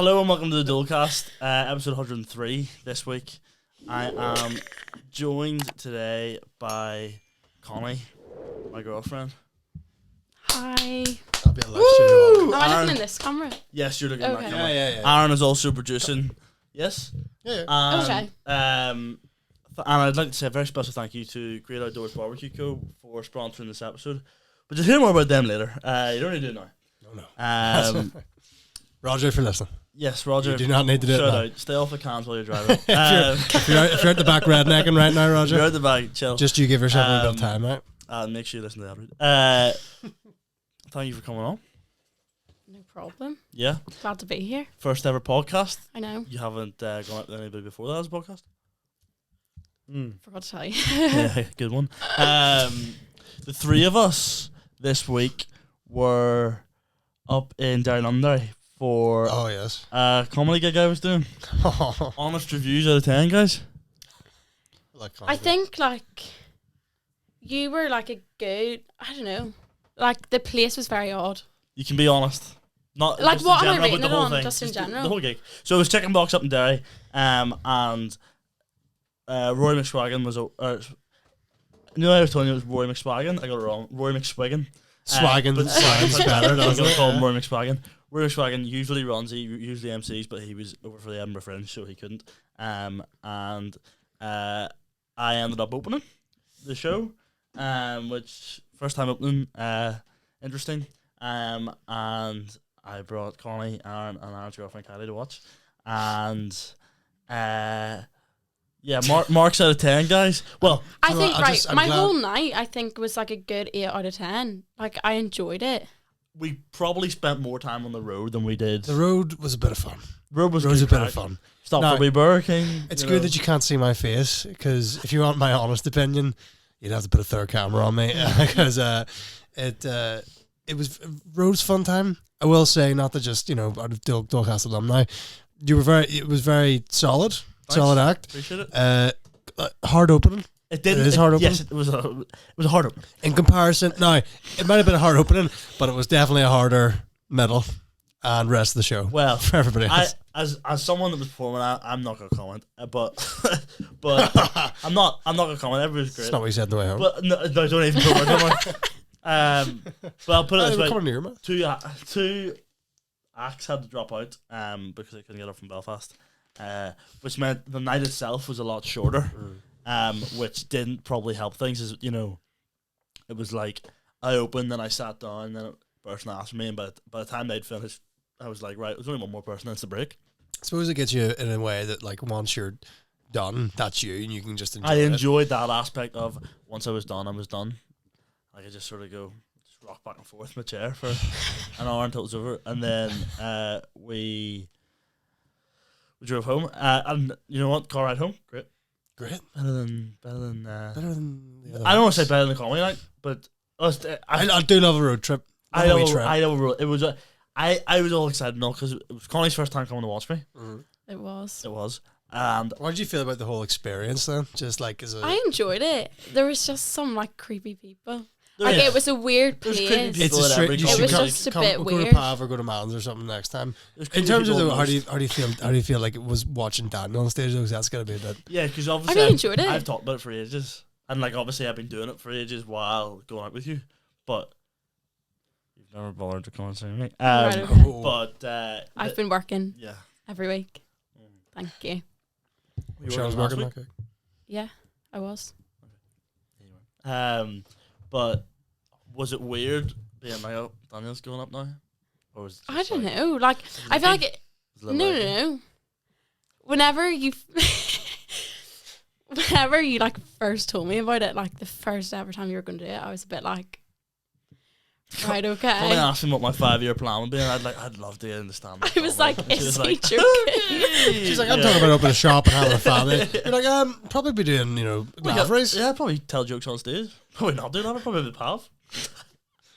Hello and welcome to the Dolecast, episode 103 this week. I am joined today by Connie, my girlfriend. Hi. That'll be a live studio. Am I looking in this camera? Yes, you're looking in that camera. Yeah. Arron is also producing. Yes? Yeah. And, and I'd like to say a very special thank you to Great Outdoors Barbecue Co. for sponsoring this episode. But you'll hear more about them later. You don't need to do it now. No. Roger for listening. Yes, Roger. You do not need to do Shout it now. out. Stay off the cans while you're driving. if you're at the back rednecking right now, Roger, you're at the back, chill. just you give yourself a little bit of time, right? And make sure you listen to that. Thank you for coming on. No problem. Yeah. Glad to be here. First ever podcast. I know. You haven't gone out with anybody before that as a podcast? Forgot to tell you. Yeah, good one. The three of us this week were up in Downundery for a comedy gig I was doing. Honest reviews out of 10, guys. I think you were a good, I don't know, the place was very odd. You can be honest. Not what in am I general, rating but the it whole on? thing. Just in general? The whole gig. So it was Chicken Box up in Derry, and Roy McSwaggin was... I was telling you it was Roy McSwaggin. I got it wrong. Roy McSwiggin. Swaggin sounds better, doesn't it? Call him Roy McSwaggin. Roy McSwaggin usually runs, he usually MCs, but he was over for the Edinburgh Fringe, so he couldn't. And I ended up opening the show, which first time opening, interesting. And I brought Connie, Arron, and Aaron's girlfriend Kylie to watch. And marks out of 10, guys. Well, I think my whole night I think was a good 8 out of 10. I enjoyed it. We probably spent more time on the road than we did. The road was a bit of fun. Road was a bit of fun. Stop for a Burger King. It's good that you can't see my face, because if you want my honest opinion, you'd have to put a third camera on me, because it was road's fun time. I will say, not to just out of Dolecast alumni, it was very solid. Thanks. Solid act. Appreciate it. Hard opening. It did. It is hard opening. Yes, it was a hard opening. In comparison, now it might have been a hard opening, but it was definitely a harder middle and rest of the show. Well, for everybody else. As someone that was performing, I'm not gonna comment, but I'm not gonna comment. Everybody's great. That's not what you said on the way home. But no, don't even put words. But I'll put it this way: two acts had to drop out because they couldn't get up from Belfast. Which meant the night itself was a lot shorter, which didn't probably help things. As it was like I opened, then I sat down, then a person asked me, and by the time they'd finished, I was like, right, there's only one more person, that's the break. I suppose it gets you in a way that once you're done, that's you, and you can just enjoy it. I enjoyed that aspect of once I was done, I was done. I could just sort of rock back and forth in my chair for an hour until it was over, and then we drove home, and you know what? Car ride home, great. Better than. I don't want to say better than the comedy night, but I do love a road trip. I love a road. It was. I was all excited because it was Connie's first time coming to watch me. Mm-hmm. It was. And what did you feel about the whole experience then? Just I enjoyed it. There was just some creepy people. It was a weird place. It was just a bit weird. Go to Pav or go to Mans or something next time. In terms of how do you feel like it was watching Daniel on stage? That's gonna be a bit. Yeah, because obviously I really enjoyed it. I've talked about it for ages, and obviously I've been doing it for ages while going out with you, but you've never bothered to come and see me. Right, okay. But I've been working. Yeah. Every week. Thank you. Sure, I was working that week. Yeah, I was. But was it weird being oh, Daniel's going up now? Or was it I don't know. I feel like it. No. Whenever you first told me about it, the first ever time you were going to do it, I was a bit right, okay. When I asked him what my 5-year plan would be, and I'd love to get into stand-up. I was like, is he joking? She's like, I'm talking about opening a shop and having a family. You're like, probably be doing, Gavries. Yeah, probably tell jokes on stage. Probably not doing that. I'd probably be Pav.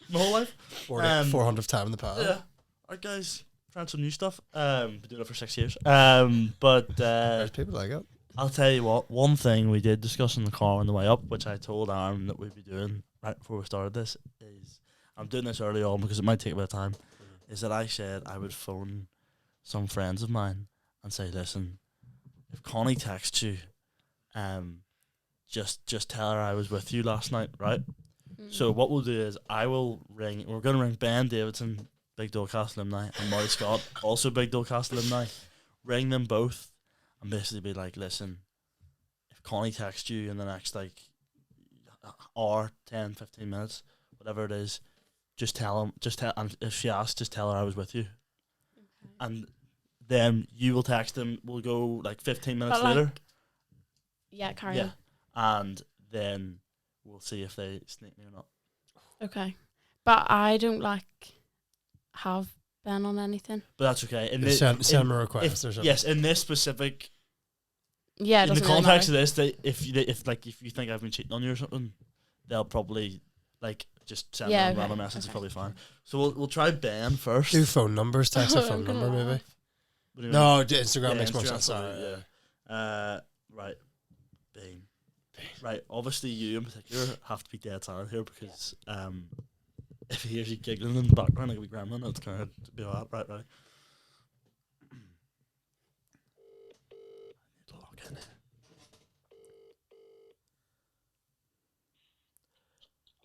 My whole life. 400th time in the past. Yeah. Alright, guys. Trying some new stuff. Been doing it for 6 years. But there's people like it. I'll tell you what, one thing we did discuss in the car on the way up, which I told Arron that we'd be doing right before we started this, is I'm doing this early on because it might take a bit of time, is that I said I would phone some friends of mine and say, listen, if Connie texts you, just tell her I was with you last night, right? So what we'll do is we're going to ring Ben Davidson, big Dolecast alumni, and Marty Scott, also big Dolecast alumni, ring them both and basically be like, listen, if Connie texts you in the next like hour, 10, 15 minutes, whatever it is, and if she asks, just tell her I was with you. Okay. And then you will text them, we'll go like 15 minutes later. Yeah, carry on. And then we'll see if they sneak me or not. Okay. But I don't have Ben on anything. But that's okay. Send them a request or something. Yes, in this specific... Yeah, in the context of this, if you think I've been cheating on you or something, they'll probably just send me a random message. It's probably fine. So we'll try Ben first. Do phone numbers, text a phone number maybe. No, Instagram makes more sense. Sorry, right. Ben. Right, obviously you in particular have to be dead silent here because if he hears you giggling in the background like a gremlin, it's kind of be alright, right. I need to log in.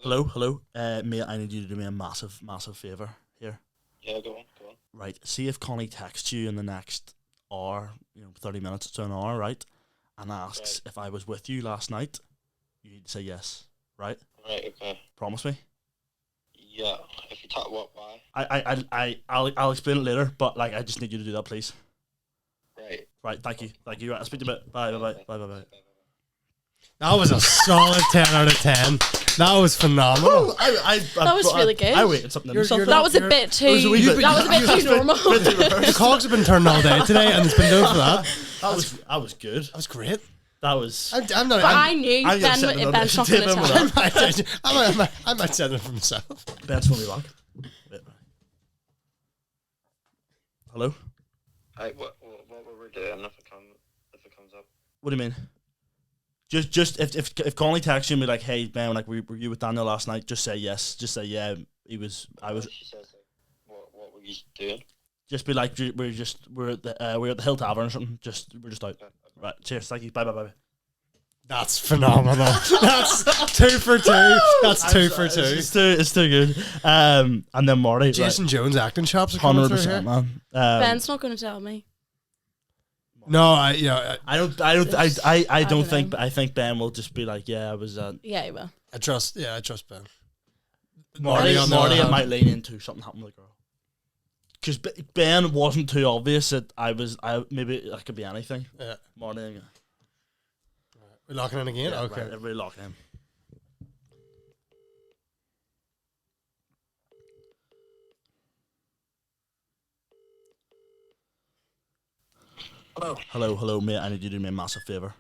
Hello, mate, I need you to do me a massive favour here. Yeah, go on. Right, see if Connie texts you in the next hour, 30 minutes to an hour, right? And asks if I was with you last night, you need to say yes, right? Right, okay. Promise me? Yeah. If you talk what, why? I'll explain it later, but I just need you to do that, please. Right, thank you. Right, I'll speak to you a bit. Bye. That was a solid 10 out of 10. That was phenomenal. That was really good. I waited something. That was a bit too normal. The cogs have been turned all day today, and it's been doing for that. That was good. That was great. That was. I knew Ben's not going to tell. I might send it for myself. Ben's phone me back. Hello. What were we doing if it comes up? What do you mean? Just if Connie texts you and be like, hey Ben, were you with Daniel last night? Just say yes. Just say yeah. I was. She says what were you doing? Just be like we're at the Hill Tavern or something. We're just out. Right. Cheers. Thank you. Bye. That's phenomenal. That's 2 for 2. That's 2 for 2. It's too good. And then Marty. Jason Jones acting chops are coming through here. Man. Ben's not going to tell me. No, I think Ben will just be like, yeah, I was. Yeah, he will. I trust Ben. Marty might lean into something happened with the girl. Because Ben wasn't too obvious that maybe that could be anything. Yeah. Marty. We're locking in again? Yeah, okay. Right, everybody locking in. Hello, mate. I need you to do me a massive favour.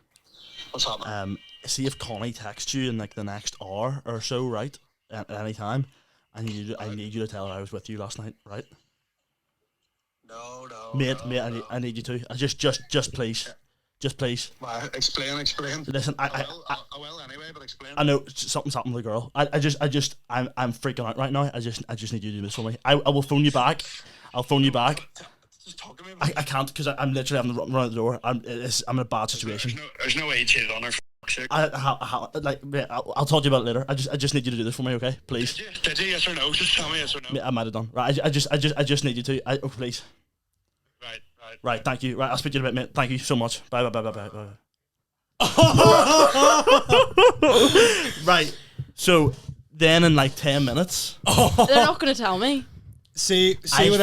What's happening? See if Connie texts you in the next hour or so, right? At any time. I need you to tell her I was with you last night, right? No. Mate, I need you to. Just please. Just please. Explain. Listen, I will anyway, but explain. I know something's happened with the girl. I'm freaking out right now. I just need you to do this for me. I will phone you back. I'll phone you back. Just talk to me. I can't because I'm literally having to run out the door. I'm in a bad situation. There's no way you cheated on her. I'll talk to you about it later. I just need you to do this for me, okay? Please. Did you? Yes or no? Just tell me yes or no. I might have done. Right. I just need you to. Please. Right, thank you. Right, I'll speak to you in a bit, mate. Thank you so much. Bye. Right. So then in 10 minutes. They're not going to tell me. See when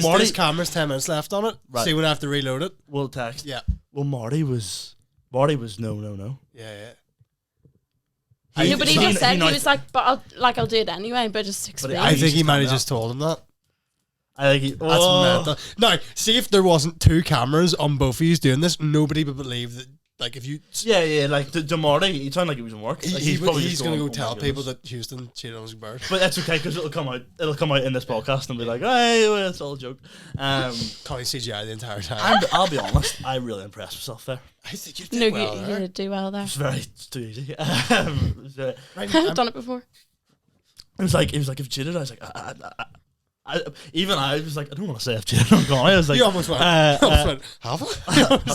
this camera's 10 minutes left on it. Right. See when I have to reload it. We'll text. Yeah. Well, Marty was no. Yeah. But he just said, he was like, but I'll do it anyway, but just explain. I think he might have just told him that. I think that's mental. Now, see if there wasn't 2 cameras on both of you doing this, nobody would believe that. If you, to Marty, he sounded like he was in work. He's going to go tell people that Houston cheated on his bird. But that's okay because it'll come out in this podcast and be like, hey, well, it's all a joke. Connie CGI the entire time. I'll be honest, I really impressed myself there. I think you did well there. You did do well there. It's too easy. I've done it before. It was like if you cheated, I was like, I was like, I don't want to say I've cheated on Connie. I was like, you almost went, have I? I don't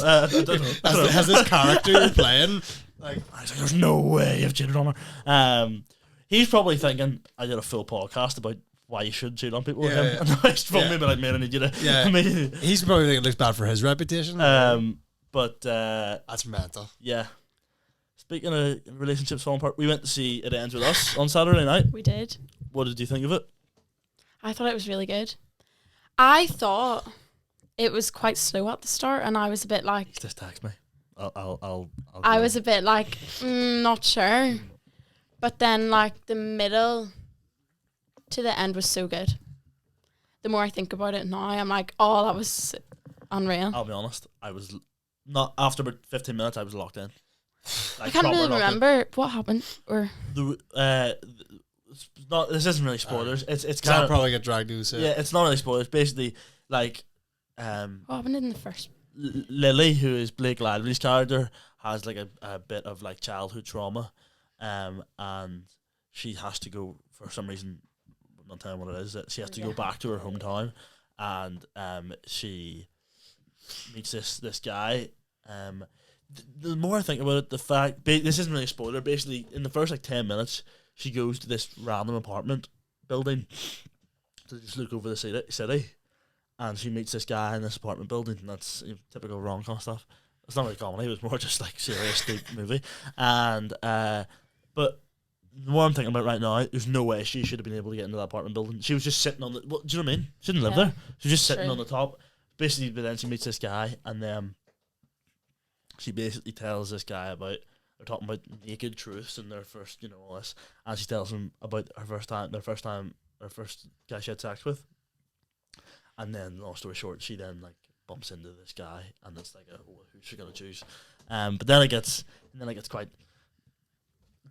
know. Has this character you're playing? Like, I was like, there's no way I've cheated on her. He's probably thinking I did a full podcast about why you should cheat on people with him. Yeah. And he's probably been like, man, I need you to. Yeah. I mean, he's probably thinking it looks bad for his reputation. But that's mental. Yeah. Speaking of relationships falling apart, we went to see It Ends With Us on Saturday night. We did. What did you think of it? I thought it was really good. I thought it was quite slow at the start, and I was a bit like. Just text me. I'll I was a bit like, not sure, but then like the middle to the end was so good. The more I think about it now, I'm like, oh, that was unreal. I'll be honest. I was not after about 15 minutes. I was locked in. I can't really remember what happened. Or it's not. This isn't really spoilers. It's I'll kind of probably get dragged to say. Yeah, it's not really spoilers. Basically, like, what happened in the first? Lily, who is Blake Lively's character, has like a bit of like childhood trauma, and she has to go for some reason. I'm not telling what it is. She has to go back to her hometown, and she meets this guy. The more I think about it, the fact this isn't really a spoiler. Basically, in the first like 10 minutes, she goes to this random apartment building to just look over the city, and she meets this guy in this apartment building. And that's typical rom-com stuff. It's not really comedy. It was more just like serious deep movie. And but the more I'm thinking about right now, there's no way she should have been able to get into that apartment building. She was just sitting on the. Well, do you know what I mean? She didn't live there. She was just sitting on the top. Basically, but then she meets this guy, and then she basically tells this guy about. They're talking about naked truths in their first, all this, and she tells him about their first guy she had sex with, and then, long story short, she then like bumps into this guy, and it's like, who's she gonna choose? But then it gets quite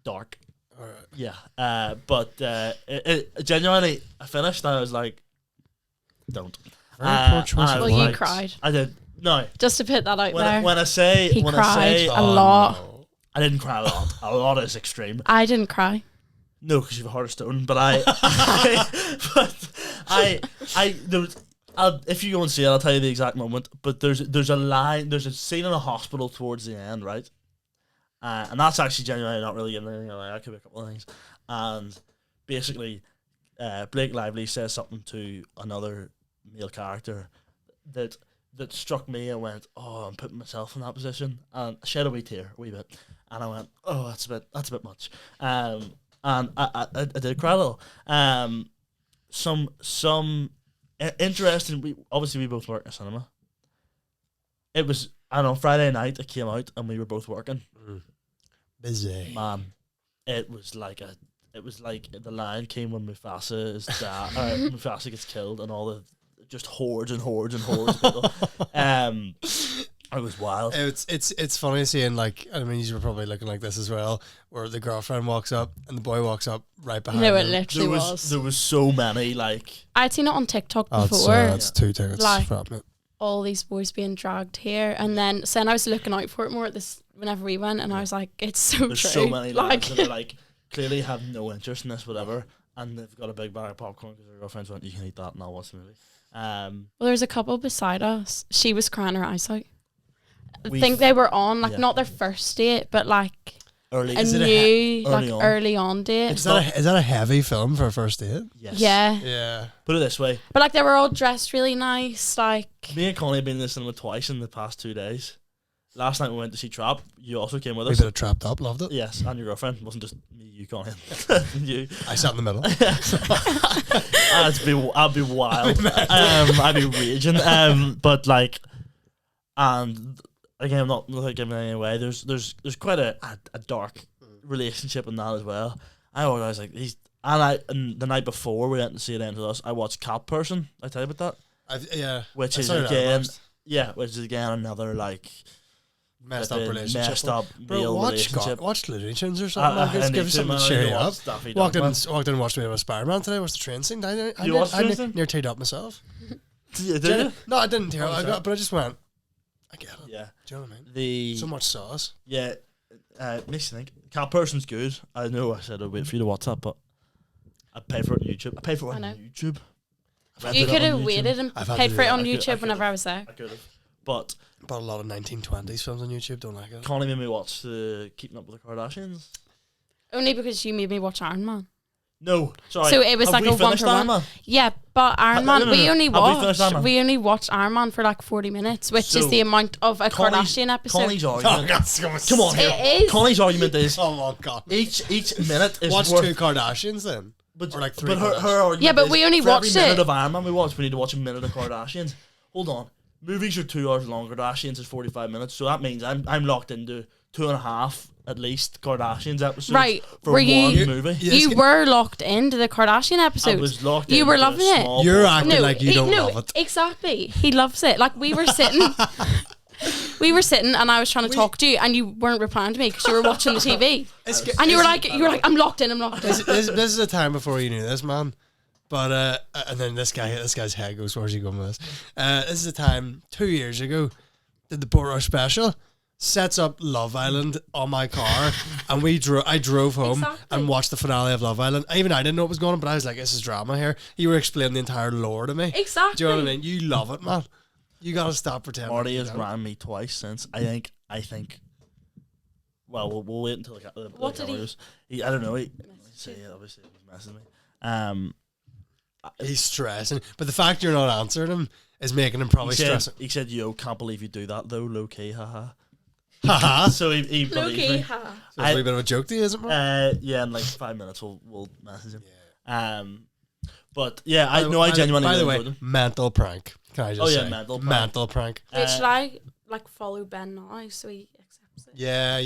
dark. All right. Yeah. But it genuinely, I finished, and I was like, don't. Very poor choice of Well, you words. cried. I did. No. Just to put that out When there. I say he cried a lot. No. I didn't cry a lot. A lot is extreme. I didn't cry. No, because you have a heart of stone. But if you go and see it, I'll tell you the exact moment. But there's a scene in a hospital towards the end, right? And that's actually genuinely not really giving anything away. I could be a couple of things. And basically, Blake Lively says something to another male character that struck me and went, oh, I'm putting myself in that position, and I shed a wee tear, a wee bit, and I went, oh, that's a bit much, and I did cry a little. Some interesting. We both work in cinema. It was Friday night it came out and we were both working. Busy. Man, it was like the Lion King when Mufasa Mufasa gets killed and all the just hordes and hordes and hordes of people. It was wild. It's funny seeing you were probably looking like this as well, where the girlfriend walks up and the boy walks up right behind No, it him. literally was. There was so many I'd seen it on TikTok before. That's 2 tickets from it. All these boys being dragged here, and then I was looking out for it more at this whenever we went, and I was like, it's so There's true. so many lads that are clearly have no interest in this, whatever, and they've got a big bag of popcorn because their girlfriends went, you can eat that and I'll watch the movie. Well, there's a couple beside us. She was crying her eyes out. I think they were on not their first date, but early on date. Is that a heavy film for a first date? Yes. Yeah. Put it this way. But they were all dressed really nice. Me and Connie have been in the cinema twice in the past 2 days. Last night we went to see Trap. You also came with us. We bit of Trapped Up, loved it. Yes, and your girlfriend. It wasn't just me, you, Connie. You. I sat in the middle. I'd be wild. I'd be raging. And again, I'm not giving anything away. There's quite a dark relationship in that as well. I always and the night before we went to see It Ends With Us, I watched Cat Person. I tell you about that. Which is again another messed up relationship. Messed up Bro, relationship. watch Looney Tunes or something. Give you something to cheer you up. Walked in and watched me with Spider-Man today. Watched the train scene. I near teared up myself. Did you? No, I didn't tear up. But I just went, I get it. Yeah. Do you know what I mean? So much sauce. Yeah. Makes you think. Cat Person's good. I know I said I'd wait for you to WhatsApp, but I pay for it on YouTube. You could have waited and paid for it on YouTube whenever I was there. I could have. But a lot of 1920s films on YouTube, don't like it. Connie made me watch the Keeping Up with the Kardashians. Only because you made me watch Iron Man. No, sorry. So it was have like a 1-for-1. Yeah, but Iron Man, we only watched Iron Man for like 40 minutes, which is the amount of a Kardashian episode. Connie's argument. Come on, here. It is. Connie's argument is. Oh my god. Each minute is watch worth 2 Kardashians then. But, or like 3. But her argument yeah, but is we only for watched every it. minute of Iron Man we watch, we need to watch a minute of Kardashians. Hold on. Movies are 2 hours long. Kardashians is 45 minutes. So that means I'm locked into 2.5 at least Kardashians episodes. Right. For were one you, movie. You were locked into the Kardashian episodes. I was locked You into were loving it. You're acting like you don't love it. Exactly. He loves it. Like we were sitting. And I was trying to talk to you and you weren't replying to me because you were watching the TV. And you were like, I'm locked in. This is a time before you knew this, man. But and then this guy's head goes, where's he going with this? This is a time 2 years ago, did the Port Rush special, sets up Love Island on my car, and I drove home and watched the finale of Love Island. I didn't know what was going on, but I was like, this is drama here. You were explaining the entire lore to me. Exactly. Do you know what I mean? You love it, man. You gotta stop pretending. Marty has ran me twice since. I think. Well, we'll wait until the what did he? I don't know. Obviously, he was messing me. He's stressing, but the fact you're not answering him is making him probably stressing. He said, "Yo, can't believe you do that though, low key, haha." Haha. So he believed me. So it's a wee bit of a joke to you, isn't it? Yeah, in like 5 minutes we'll message him. Yeah. But yeah, I genuinely. By the way, mental prank. Can I just say? Mental prank. Wait, should I like follow Ben now so he accepts it? Yeah.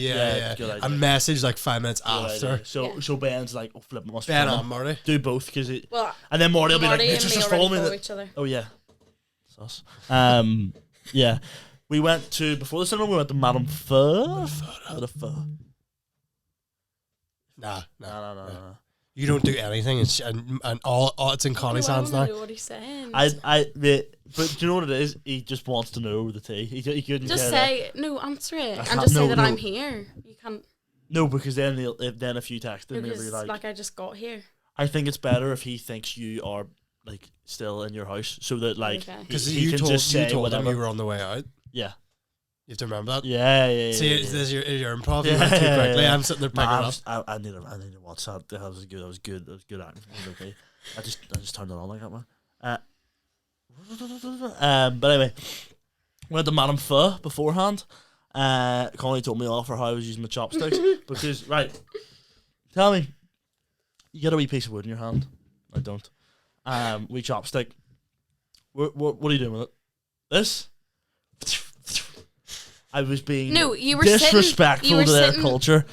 A message like 5 minutes after. So Ben's like, oh flip, must Ben on Marty. Do both because and then Marty will be like, just follow me. Each other. Oh yeah. Sus. Yeah. We went to before the cinema. We went to Madame Pho. Nah. No. You don't do anything, and all it's in Connie's hands now. I don't know what he's saying. But do you know what it is? He just wants to know the tea. He couldn't just say no, answer it, and just say that I'm here. You can't. No, because then if you text him, he'll be like I just got here. I think it's better if he thinks you are like still in your house, so that like because he can just say whatever. Him you were on the way out. Yeah. You have to remember that. Yeah. See, this is your improv. You went too quickly. I'm sitting there picking it up. I need to watch that. That was good. That was good acting. Okay. I just turned it on like that, man. But anyway, went to Madame Pho beforehand. Connie told me off for how I was using the chopsticks because tell me, you get a wee piece of wood in your hand. I don't. Wee chopstick. What are you doing with it? This. I was being disrespectful to their culture.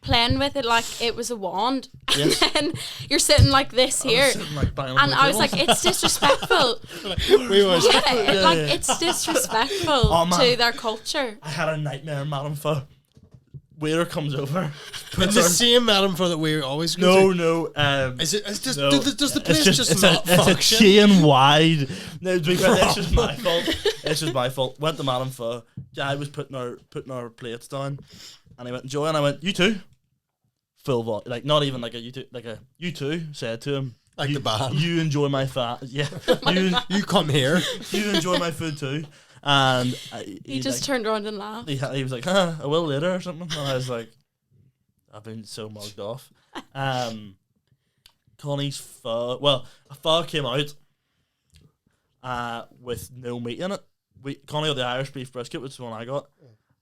Playing with it like it was a wand. Yes. And then you're sitting like this here. And I was like, it's disrespectful. It's disrespectful to their culture. I had a nightmare, Madame Pho. Waiter comes over. It's the same Madame Pho that we always go to. No. Does the place just not function? It's a chain wide. No, to be fair, it's just my fault. It's just my fault. Went to Madame Pho. I was putting our plates down, and I went, enjoy, and I went, you too. Full volume, like not even like a you too, like a you too. Said to him, like the band. You enjoy my fat, yeah. You come here. You enjoy my food too. And he just turned around and laughed. He was like, I will later or something. And I was like, I've been so mugged off. Connie's pho. Well, a pho came out with no meat in it. Connie got the Irish beef brisket, which is the one I got.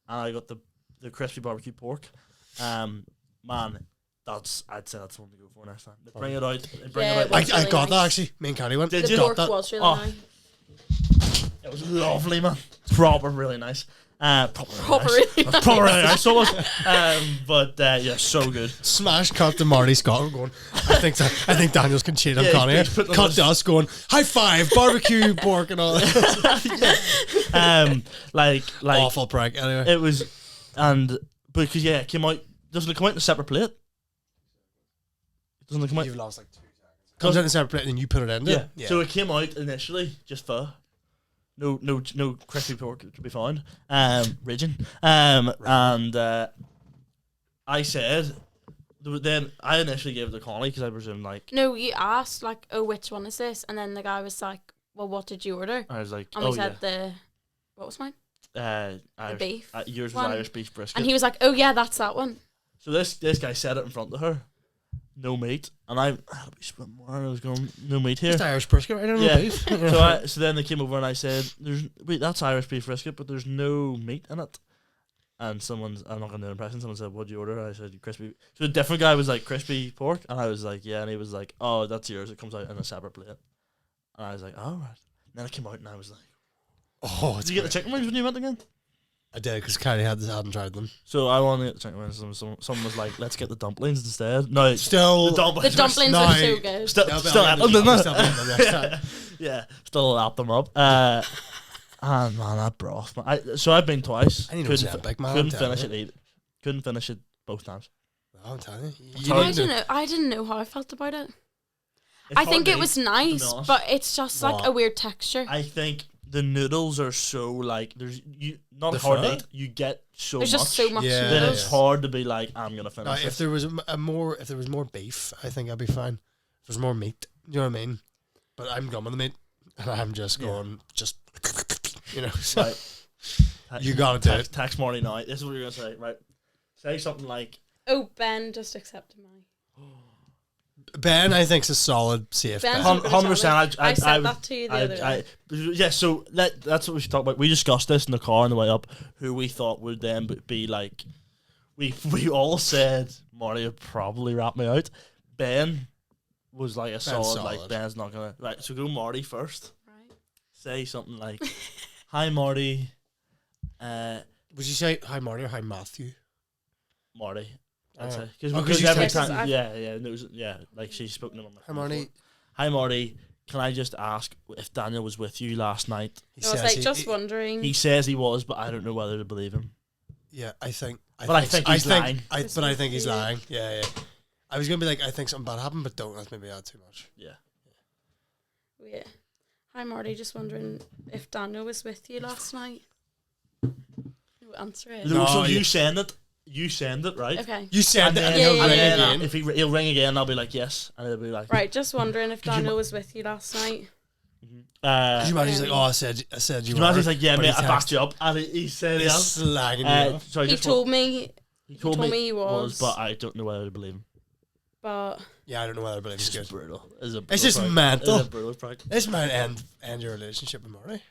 And I got the crispy barbecue pork. Man, I'd say that's the one to go for next time. They bring it out. I got that actually. Me and Connie went. Did you? The pork was really nice. It was lovely, man. Proper, really nice. Proper really nice. So much. But yeah, so good. Smash cut to Marty Scott going, I think Daniel's can cheat on Connie. Cut to us going, high five, barbecue pork and all that. Like awful prank. Anyway, it was, and because it came out. Doesn't it come out in a separate plate? Doesn't it come out? You've lost like 2 seconds. Comes out in a separate plate and then you put it in. Yeah. So it came out initially just for. No crispy pork to be found. Region. And I said then I initially gave it to Connie because I presumed like. No, you asked like, oh, which one is this? And then the guy was like, well, what did you order? I was like, And we said what was mine? Irish, the beef. Yours was Irish beef brisket. And he was like, oh yeah, that's that one. So this guy said it in front of her, no meat, and I had to be split more. I was going, no meat here. Just Irish brisket, right? I don't know beef. So then they came over and I said, wait, that's Irish beef brisket, but there's no meat in it. And I'm not going to do an impression, someone said, what'd you order? I said, crispy. So a different guy was like, crispy pork, and I was like, yeah, and he was like, oh, that's yours, it comes out in a separate plate. And I was like, oh, right. And then it came out and I was like, oh, did you get the chicken wings when you went again? I did, because Connie hadn't tried them. So I wanted to get the chicken wings. Someone was like, let's get the dumplings instead. No, still the dumplings are so good. Still at them, didn't Yeah, still at them up. And man, that broth. So I've been twice. I need couldn't finish it either. Couldn't finish it both times. Oh, I'm telling you. I didn't know how I felt about it. I think it was nice, but it's just like a weird texture. I think the noodles are so like not hard to eat. You get so much. There's just so much. Then it's hard to be like, I'm gonna finish. If there was more beef, I think I'd be fine. If there's more meat, you know what I mean? But I'm going with the meat, and I'm just going So right. You gotta do it. Text Marty now. This is what you're gonna say, right? Say something like, "Oh, Ben just accepted my." Ben, I think, is a solid safe bet. 100%. I said that to you the other day. Yeah, so that's what we should talk about. We discussed this in the car on the way up, who we thought would then be like, we all said Marty would probably wrap me out. Ben was like a solid, like, Ben's not going to. Right, so go Marty first. Right. Say something like, hi, Marty. Would you say hi, Marty, or hi, Matthew? Marty. I'd say. Because every time, like she's spoken to him. Hi, Marty. Hi, Marty. Can I just ask if Daniel was with you last night? I was like, just wondering. He says he was, but I don't know whether to believe him. Yeah, I think he's lying. I think he's lying. Yeah. I was gonna be like, I think something bad happened, but don't. That's maybe add too much. Yeah. Hi, Marty. Just wondering if Daniel was with you last night. No, answer it. No, so you send it. You send it, right? Okay. You send it, and he'll ring again. If he'll ring again, I'll be like, yes, and he'll be like, right. Just wondering if Daniel was with you last night. Could you imagine he's like, oh, I said you. Imagine he's like, yeah, mate, I backed you up, and he said he has. Slagging you. Sorry, he told me he was, but I don't know whether to believe him. But yeah, I don't know whether to believe him. It's brutal. It's just mental. It's a brutal prank. This might end your relationship with Marty.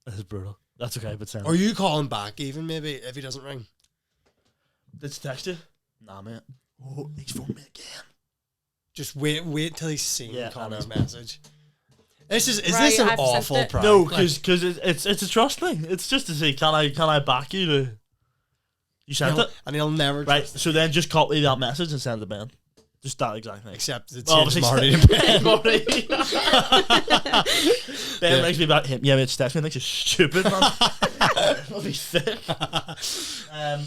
It's brutal. That's okay, but Sam. Or you call him back, even maybe if he doesn't ring. Did he text you? Nah, mate. Oh, he's phoned me again. Just wait till he's seen Connie's message. Is this an awful prank? No, because it's a trust thing. It's just to say, can I back you to? You sent it, and he'll never. Right. So then just copy that message and send it to Ben. Just that exact thing. Except it's Marty to Ben. Ben rings me about him. Yeah, mate, text me. Thinks you're stupid, man. I'll be sick.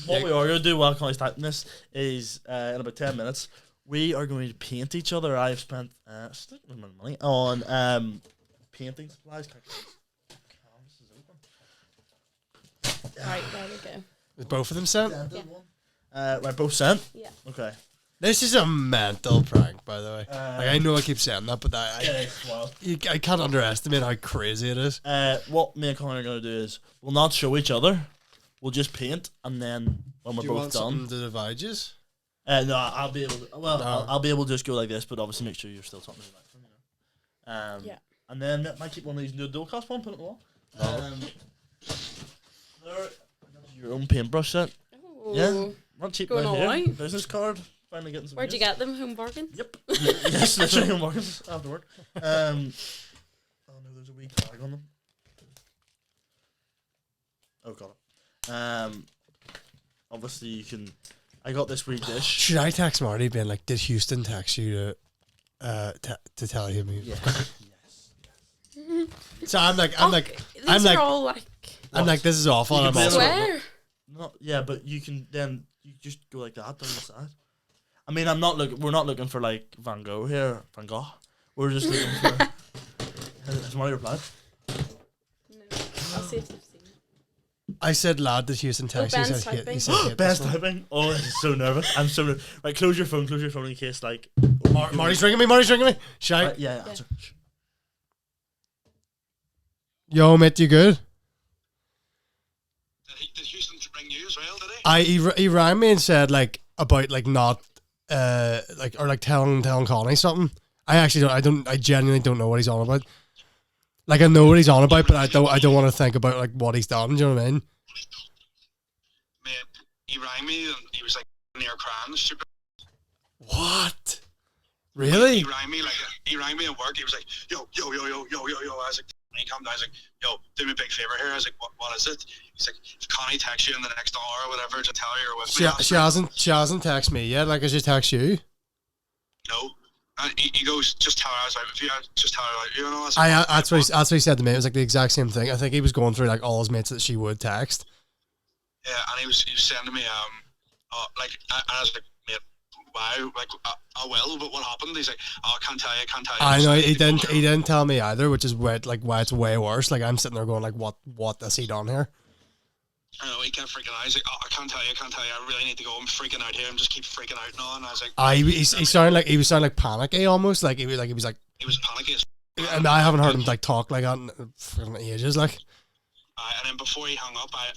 What we are going to do while Connie's typing this is in about 10 minutes we are going to paint each other. I've spent my money on painting supplies. Right, there we go. Is both of them sent? Yeah. Right, both sent? Yeah. Okay. This is a mental prank, by the way. I know I keep saying that, but I can't underestimate how crazy it is. What me and Connie are going to do is we'll not show each other. We'll just paint, and then when we're both done, to divide you? No, I'll be able to. Well, no. I'll be able to just go like this, but obviously make sure you're still talking about it. Yeah. And then I might keep one of these new Dolecast one, put it on the wall. Your own paintbrush set. Ooh. Yeah. Not cheap going right here. Right. Business card. Finally getting some. Where'd you get them? Home bargain? Yep. Yes, literally home bargains after work. Oh no, there's a wee tag on them. Oh, got it. Obviously you can. I got this wee dish. Should I text Marty being like, did Houston text you to tell him? Yeah. Yes. So I'm like, all like. I'm like, this is awful. I swear. No, yeah, but you can then you just go like that down the side. I mean, we're not looking for like Van Gogh here, Van Gogh. We're just looking for. Has Marty replied? No, I'll see if they've seen it. I said lad to Houston, Texas. Ben's typing. He said Ben's typing. Oh, this is so nervous. I'm so nervous. Right, close your phone in case, like... Marty's ringing me. Shy. Yeah. Answer. Yo, mate, you good? Did Houston ring you as well, did he? He rang me and said, like, about, like, not, like, or, like, telling Connie something. I genuinely don't know what he's on about. Like, I know what he's on about, but I don't want to think about, like, what he's done, do you know what I mean? Mate, he rang me and he was, like, near crying, stupid. What? Really? He rang me at work, he was like, yo. I was like, he come down, I was like, yo, do me a big favour here. I was like, what is it? He's like, if Connie texts you in the next hour or whatever to tell her you're with me. She hasn't texted me yet, like, has she texted you? No. And he goes, just tell her I was out with you. Just tell her I was out with you. And all. Like, that's what he said to me. It was like the exact same thing. I think he was going through like all his mates that she would text. Yeah, and he was saying to me, like, and I was like, mate, wow, like, I will, but what happened? He's like, oh, I can't tell you. I know, he didn't tell me either, which is why it's way worse. Like, I'm sitting there going like, what has he done here? I know, he kept freaking out. He's like, oh, I can't tell you. I really need to go. I'm freaking out here. I'm just keep freaking out now. And I was like, he sounded like panicky almost. Like he was panicky. And I haven't heard him like talk like that in ages. Like, and then before he hung up, I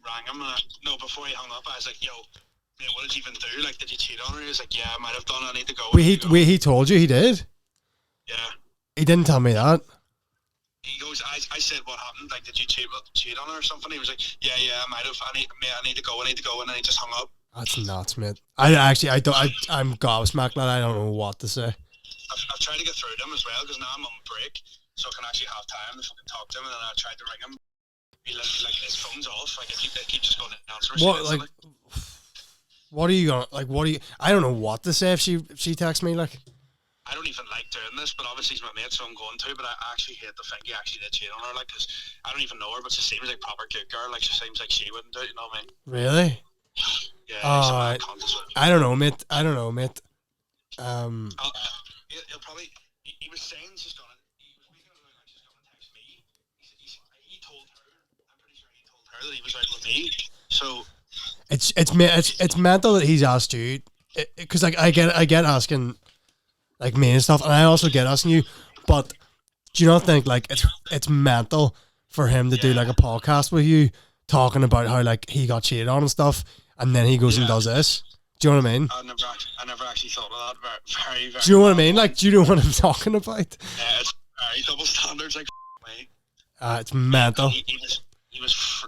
rang him. Before he hung up, I was like, yo, mate, what did you even do? Like, did you cheat on her? He was like, yeah, I might have done. I need to go. He told you he did? Yeah. He didn't tell me that. He goes, I said, what happened? Like, did you cheat on her or something? He was like, yeah, I might have. I need to go. And then he just hung up. That's nuts, mate. I'm gobsmacked, lad. I don't know what to say. I've tried to get through to him as well because now I'm on break, so I can actually have time to fucking talk to him. And then I tried to ring him. Like his phone's off. Like, I keep just going to answer. What are you gonna like? I don't know what to say if she texts me like. I don't even like doing this, but obviously he's my mate, so I'm going to. But I actually hate the thing he actually did cheat on her, like, because I don't even know her, but she seems like proper good girl. Like, she seems like she wouldn't do it, you know what I mean? Really? Yeah. I don't know, mate. He'll probably. He was saying he was making it look like she's gonna text me. He told her. I'm pretty sure he told her that he was out with me. So. It's mental that he's asked you, because like I get asking. Like me and stuff, and I also get asking you, but do you not think like it's mental for him to do like a podcast with you talking about how like he got cheated on and stuff, and then he goes and does this? Do you know what I mean? I never actually thought of that. Very, very. Do you know what I mean? Like, do you know what I'm talking about? Yeah, it's very double standards. Like, me. It's mental. He was.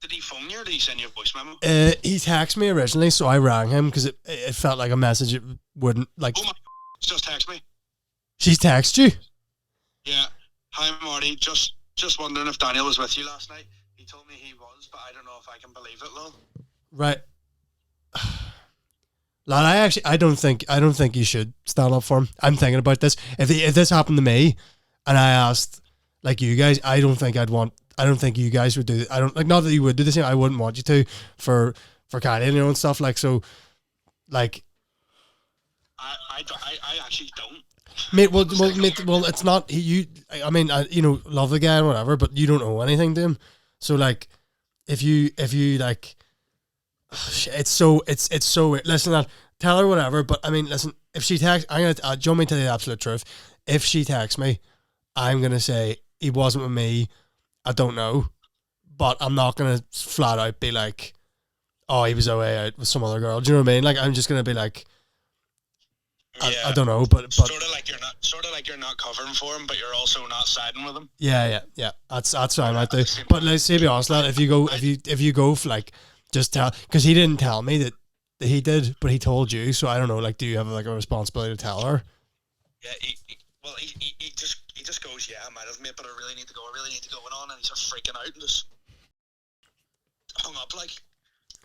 Did he phone you or did he send you a voice memo? He texted me originally, so I rang him because it felt like a message. It wouldn't like. Oh my. Just text me. She's texted you? Yeah. Hi Marty, just wondering if Daniel was with you last night. He told me he was, but I don't know if I can believe it, lol. Right. Lad, I don't think you should stand up for him. I'm thinking about this. If this happened to me and I asked like you guys, I don't think you guys would do it. I don't like, not that you would do the same. I wouldn't want you to for Connie and your own stuff, like, so like I actually don't. Mate, well, it's not you. I mean, love the guy and whatever, but you don't owe anything to him. So like, if you like, it's so weird. Listen, lad, tell her whatever. But I mean, listen, if she texts, do you want me to tell you the absolute truth? If she texts me, I'm gonna say he wasn't with me. I don't know, but I'm not gonna flat out be like, oh, he was away out with some other girl. Do you know what I mean? Like, I'm just gonna be like. I don't know, but sort of like you're not covering for him, but you're also not siding with him. Yeah. That's what I might do. But let's say, be honest, lad, if you go for like, just tell, because he didn't tell me that he did, but he told you. So I don't know. Like, do you have like a responsibility to tell her? Yeah. He just goes, yeah, I might have, mate, but I really need to go. And on, and he's just freaking out and just hung up like.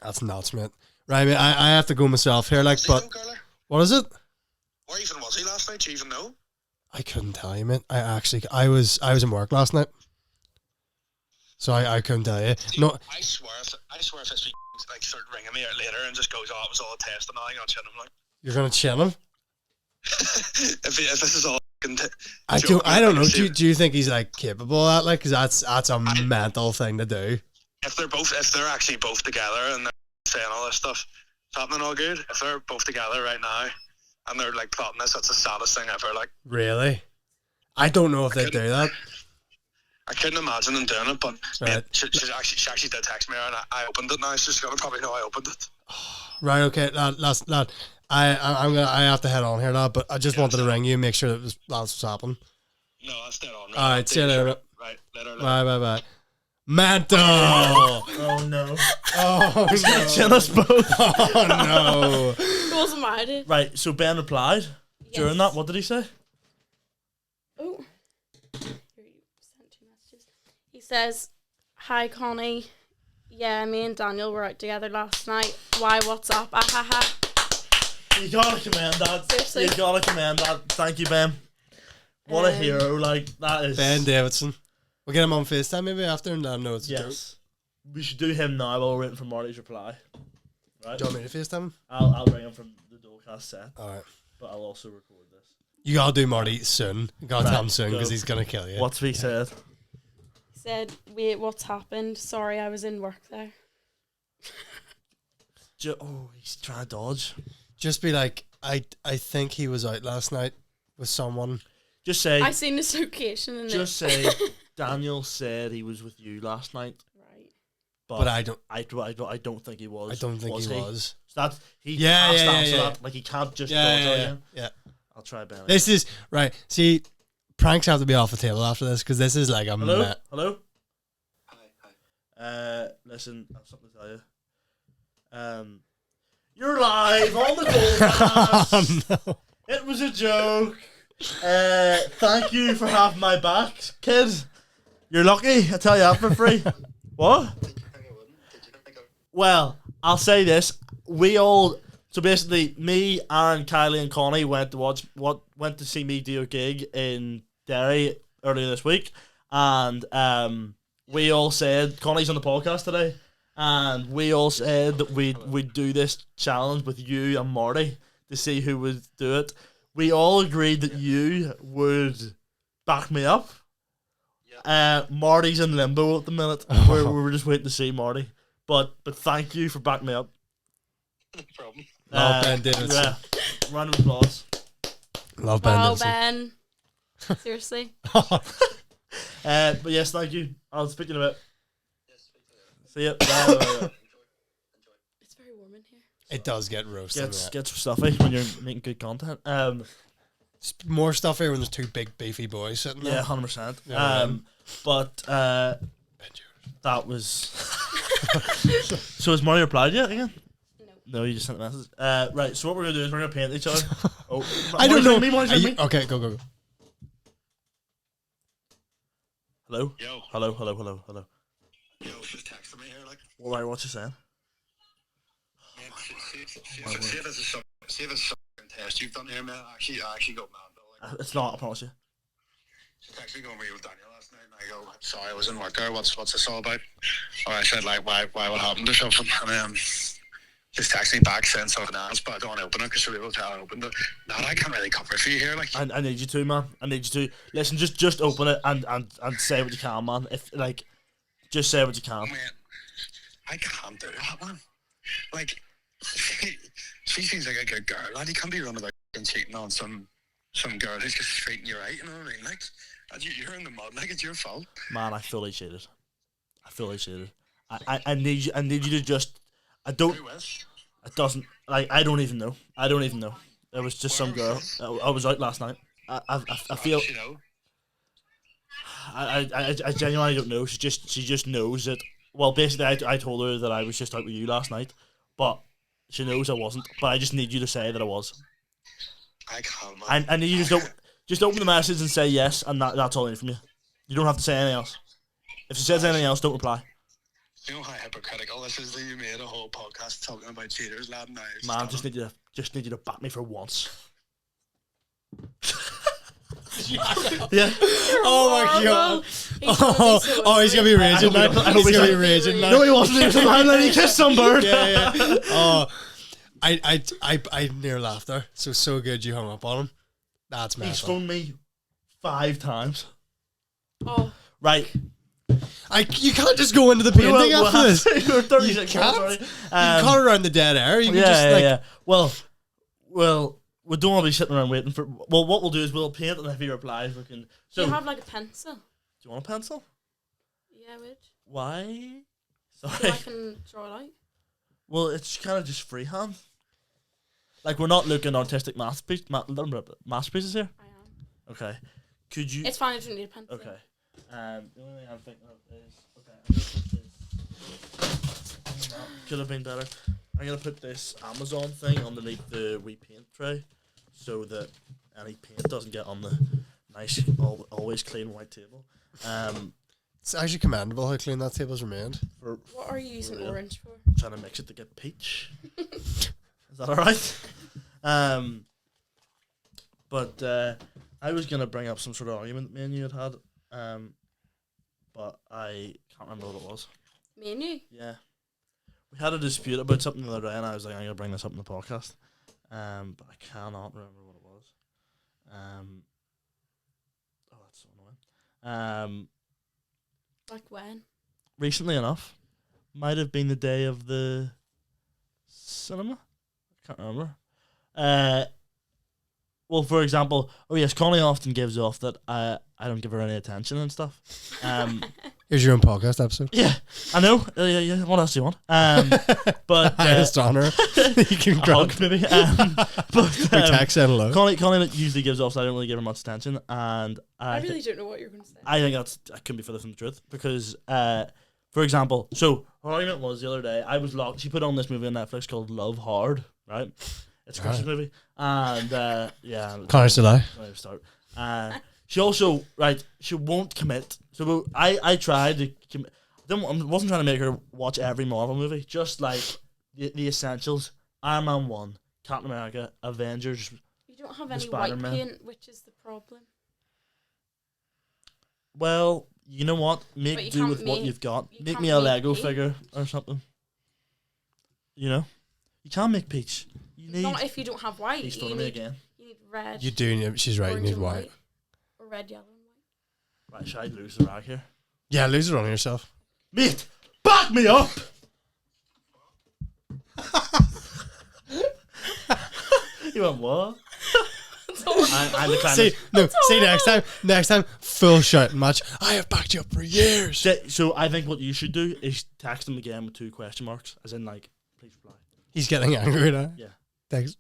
That's nuts, mate. Right, mate. I have to go myself here, like, but what is it? Where even was he last night? Do you even know? I couldn't tell you, mate. I was in work last night, so I couldn't tell you. No, I swear if this week like start ringing me out later and just goes, oh, it was all a test, and I'm gonna chin him like. You're gonna chin him? if this is all. I don't know. Do you think he's like capable of that? Like, because that's a mental thing to do. if they're actually both together and they're saying all this stuff, it's happening all good. If they're both together right now and they're like plotting this, that's the saddest thing ever. Like, really, I don't know if they do that. I couldn't imagine them doing it, but Right. she actually did text me, and I opened it now. So she's gonna probably know I opened it. Right, okay, lad. I have to head on here, lad. But I just wanted to ring you and make sure that that's what's happening. No, that's dead on. Right? All right, see you later. Right, later. Bye. Manto. Oh no. Oh He's gonna chill us both. Oh no. It wasn't my idea. Right, so Ben replied during that. What did he say? Oh. Here, you sent 2 messages. He says, "Hi, Connie. Yeah, me and Daniel were out together last night. Why, what's up? Ah, ha, ha." You gotta commend that. Seriously. You gotta commend that. Thank you, Ben. What a hero. Like, that is... Ben Davidson. We'll get him on FaceTime maybe after and let him know it's a joke. Yes. We should do him now while we're waiting for Marty's reply. Right? Do you want me to FaceTime him? I'll ring him from the Dolecast set. Alright. But I'll also record this. You gotta do Marty soon. You gotta tell him soon go. because he's gonna kill you. What's he said? He said, "Wait, what's happened? Sorry, I was in work there." He's trying to dodge. Just be like, I think he was out last night with someone. Just say... I seen this location in Just say, Daniel said he was with you last night. Right. But I don't don't think he was. I don't think he was. So that's he Yeah, has to yeah, answer yeah. that. Like, he can't just Yeah, dodge yeah, it yeah, again. yeah. I'll try Ben. This is right. See, pranks have to be off the table after this because this is like a Hello? Hello? Hi. Listen, I have something to tell you. You're live on the Dolecast. Oh, no. It was a joke. Thank you for having my back, kid. You're lucky. I tell you that for free. What? Did you think I wouldn't? Did you think I... Well, I'll say this. So basically, me, Aaron, Kylie, and Connie went to see me do a gig in Derry earlier this week, and we all said Connie's on the podcast today, and we all said that we'd do this challenge with you and Marty to see who would do it. We all agreed that you would back me up. Yeah. Marty's in limbo at the minute. We're just waiting to see Marty, but thank you for backing me up. No problem. Love Ben Davidson. Yeah. Round of applause. Love Ben Wow, Davidson. Ben. Seriously. But yes, thank you. I'll speak to you in a bit. Yes, speak to See ya. Enjoy. It's very warm in here. It does get roasted. Gets stuffy when you're making good content. More stuff here when there's two big beefy boys sitting there. Yeah, 100%. Yeah, But that was. So has Marty replied yet again? No, you just sent a message. Right. So what we're gonna do is we're gonna paint each other. Oh, I don't know. Marty's me. Okay, go. Hello. Yo. Hello. Yo, she's texting me here, like. Well, right, what's you saying? Man, see if it's some test you've done here, man. I actually got mad, though. Like, It's not. I promise you. she texted me going, "Were you with Daniel last night?" And I go, "Sorry, I was in work there. What's this all about?" Or I said, like, why what happened or something? And just text me back saying something else, but I don't want to open it because she'll be able to tell I opened it. No, I can't really cover for you here, like. I need you to, man. I need you to listen. Just open it and say what you can, man. If like, just say what you can. Man, I can't do that, man. Like, she seems like a good girl. Lad, you can't be running about and cheating on some girl who's just treating you right. You know what I mean? Like, you're in the mud. Like, it's your fault. Man, I fully cheated. I need you. I need you to just. I don't. Who is? It doesn't. Like, I don't even know. It was just some girl. I was out last night. I feel. How does she know? I genuinely don't know. She just knows it. Well, basically, I told her that I was just out with you last night, but she knows I wasn't. But I just need you to say that I was. I can't, man. I need you to just open the message and say yes, and that's all I need from you. You don't have to say anything else. If she says anything else, don't reply. You know how hypocritical this is that you made a whole podcast talking about cheaters, lad, and now you're Man, just just need you to back me for once. Yeah. Oh my god. He's He's gonna be raging now. I hope He's gonna be raging now. No, he wasn't. He was a man. He kissed some bird. Yeah. Oh, I near laughed there. So good you hung up on him. That's He's messed up. phoned me 5 times. Oh, Right. You can't just go into the painting after this. You're 36. You can't. Sorry. You cut around the dead air. You can yeah. Well, we don't want to be sitting around waiting for. Well, what we'll do is we'll paint, and if he replies, we can. So do you have like a pencil? Do you want a pencil? Yeah, would. Why? Sorry. So I can draw it out. Well, it's kind of just freehand. Like, we're not looking artistic masterpieces here. I am. Okay. Could you? It's fine. I don't need a pencil. Okay. The only thing I'm thinking of is okay. I'm gonna put this. Could have been better. I'm gonna put this Amazon thing underneath the wee paint tray, so that any paint doesn't get on the nice, always clean white table. It's actually commendable how clean that table's remained. What are you using orange for? I'm trying to mix it to get peach. Is that alright? But I was gonna bring up some sort of argument me and you had, but I can't remember what it was. Me and you? Yeah. We had a dispute about something the other day, and I was like, I'm gonna bring this up in the podcast. But I cannot remember what it was. Oh, that's so annoying. Like when? Recently enough. Might have been the day of the cinema. I can't remember. Well, for example, Connie often gives off that I don't give her any attention and stuff. Here's your own podcast episode. Yeah, I know. Yeah. What else do you want? But highest honor you can grant. Maybe. But text and hello. Connie usually gives off, so I don't really give her much attention, and I really don't know what you're going to say. I think that couldn't be further from the truth because, for example, so her argument was the other day I was locked. She put on this movie on Netflix called Love Hard, right? It's a Christmas movie, and yeah. Connor's delay. Start. She also she won't commit. So I tried to commit. I wasn't trying to make her watch every Marvel movie. Just like the essentials: Iron Man 1, Captain America, Avengers. You don't have any white paint, which is the problem. Well, you know what? Make do with what you've got. Make me a Lego figure or something. You know, you can't make peach. You need. Not if you don't have white. He's me again. You need red. You do. She's right. You need white. Or red, yellow, and white. Right, should I lose the rag here? Yeah, lose it on yourself. Mate, back me up! You went what? I'm the kind next time, full shouting match. I have backed you up for years. So I think what you should do is text him again with 2 question marks, as in like, please reply. He's getting angry now. Yeah. Thanks.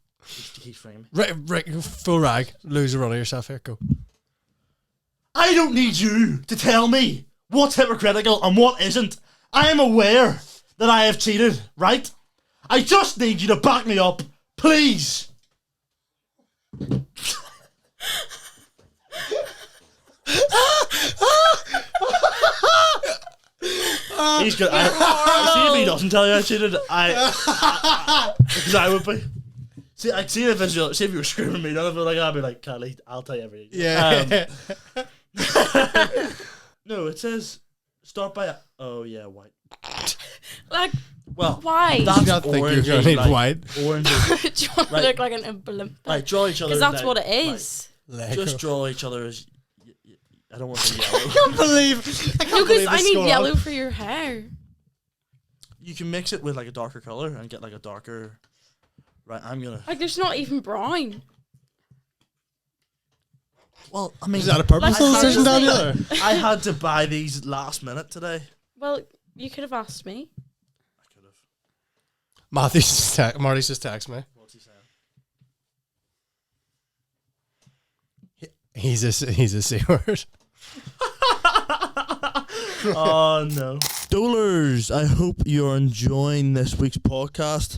He's framing me. Right, full rag. Lose a run of yourself here. Go. I don't need you to tell me what's hypocritical and what isn't. I am aware that I have cheated, right? I just need you to back me up, please. He's good. See if he doesn't tell you I cheated. Because I would be. See, I'd see if you were screaming at me, I'd be like, Callie, I'll tell you everything. Yeah. No, it says start by white. Like, well, why? That's not think you're gonna need white. Do Orange. you want to look like an Oompa Right, draw each other. Because that's what it is. Just draw each other as. I don't want to say yellow. I can't believe. Because I need yellow for your hair. You can mix it with like a darker color and get like a darker. Right, I'm gonna. Like, there's not even brown. Well, I mean, is that a purposeful decision, Daniel? I had to buy these last minute today. Well, you could have asked me. I could have. Marty's just texted me. What's he saying? He's a C word. Oh no. Dolers, I hope you're enjoying this week's podcast.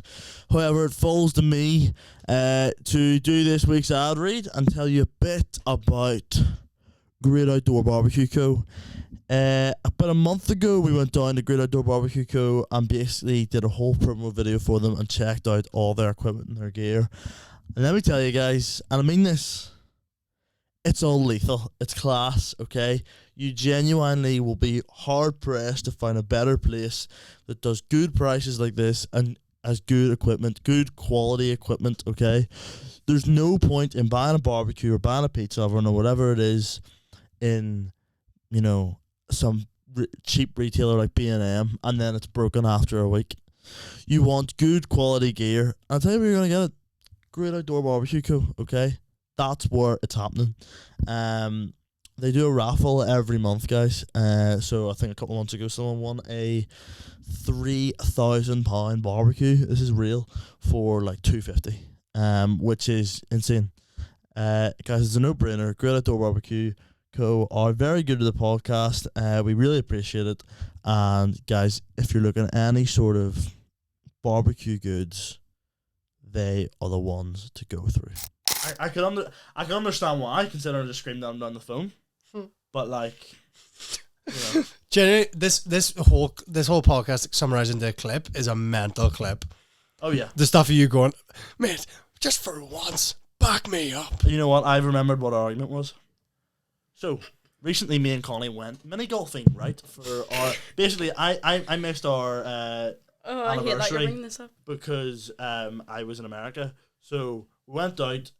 However, it falls to me to do this week's ad read and tell you a bit about Great Outdoor Barbecue Co. About a month ago, we went down to Great Outdoor Barbecue Co. and basically did a whole promo video for them and checked out all their equipment and their gear. And let me tell you guys, and I mean this, it's all lethal. It's class, okay? You genuinely will be hard-pressed to find a better place that does good prices like this and has good equipment, good quality equipment, okay? There's no point in buying a barbecue or buying a pizza oven or whatever it is in, some cheap retailer like B&M, and then it's broken after a week. You want good quality gear. I'll tell you where you're gonna get it. Great Outdoor Barbecue Co. Okay, that's where it's happening. They do a raffle every month, guys. So I think a couple of months ago, someone won a £3,000 barbecue. This is real, for like $250, which is insane. Guys, it's a no-brainer. Great Outdoor Barbecue Co. are very good to the podcast. We really appreciate it. And guys, if you're looking at any sort of barbecue goods, they are the ones to go through. I can understand why, considering I just screamed down the phone. But like, you know. Generally, this whole podcast summarized into a clip is a mental clip. Oh yeah, the stuff of you going, mate, just for once, back me up. You know what? I've remembered what our argument was. So recently, me and Connie went mini golfing, right? For our basically, I missed our anniversary, I hate that you're bringing this up. because I was in America. So we went out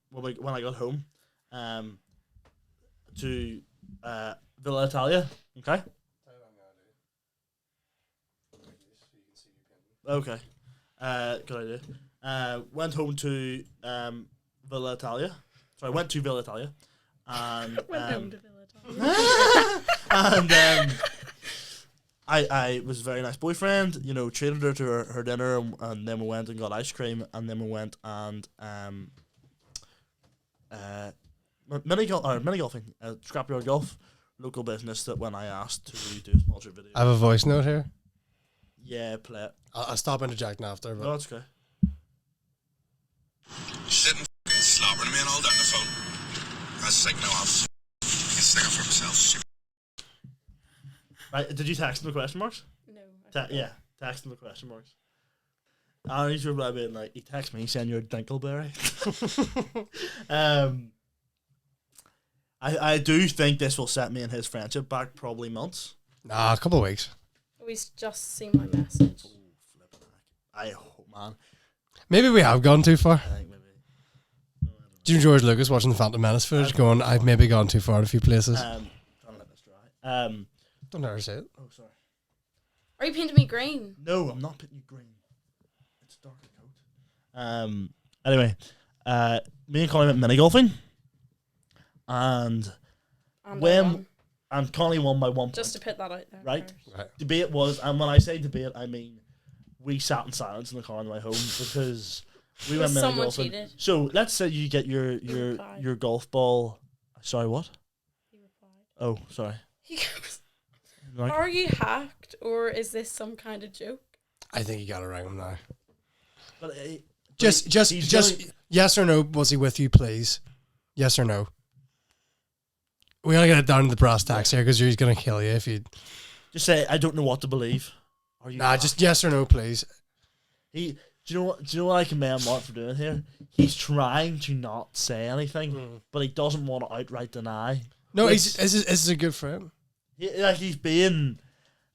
when I got home to Villa Italia. Okay. Okay. Good idea. Went home to Villa Italia. So I went to Villa Italia. And went home to Villa Italia. and I was a very nice boyfriend, you know, treated her to her dinner, and then we went and got ice cream, and then we went and mini golfing, Scrapyard Golf, local business that when I asked to do a sponsored video. I have a voice note here. Yeah, play it. I'll stop interjecting after. But No, that's okay. Sitting fucking slobbering me and all down the phone. That's like no off. He's sticking for himself. Right, did you text him the question marks? No. Yeah, text him the question marks. And he's replied being like, he texted me saying you're a Dinkleberry. I do think this will set me and his friendship back probably months. Nah, a couple of weeks. He's just seen my message. Oh, flipping heck. I hope, man. Maybe we have gone too far. I think maybe. No, I don't know. Do you George Lucas watching the Phantom Menace footage going, I've maybe gone too far in a few places? Trying to let this dry. Don't ever say it. Oh, sorry. Are you painting me green? No, I'm not putting you green. It's a darker coat. Anyway, me and Connie went mini golfing, and Connie won by 1 point. Just to put that out there. Right? Right. Debate was, and when I say debate, I mean we sat in silence in the car on the way home because we went mini Someone golfing. cheated. So let's say you get your golf ball. Sorry, what? He replied. Oh, sorry. He goes, Like, are you hacked or is this some kind of joke? I think you gotta ring him now. but, Just yes or no, was he with you, please? Yes or no? We gotta get it down to the brass tacks here because he's gonna kill you if you. just say I don't know what to believe. Are you? Nah, just yes or no, please. Do you know what I commend Mark for doing here? He's trying to not say anything, but he doesn't want to outright deny. No, Which- this is a good for him. He's being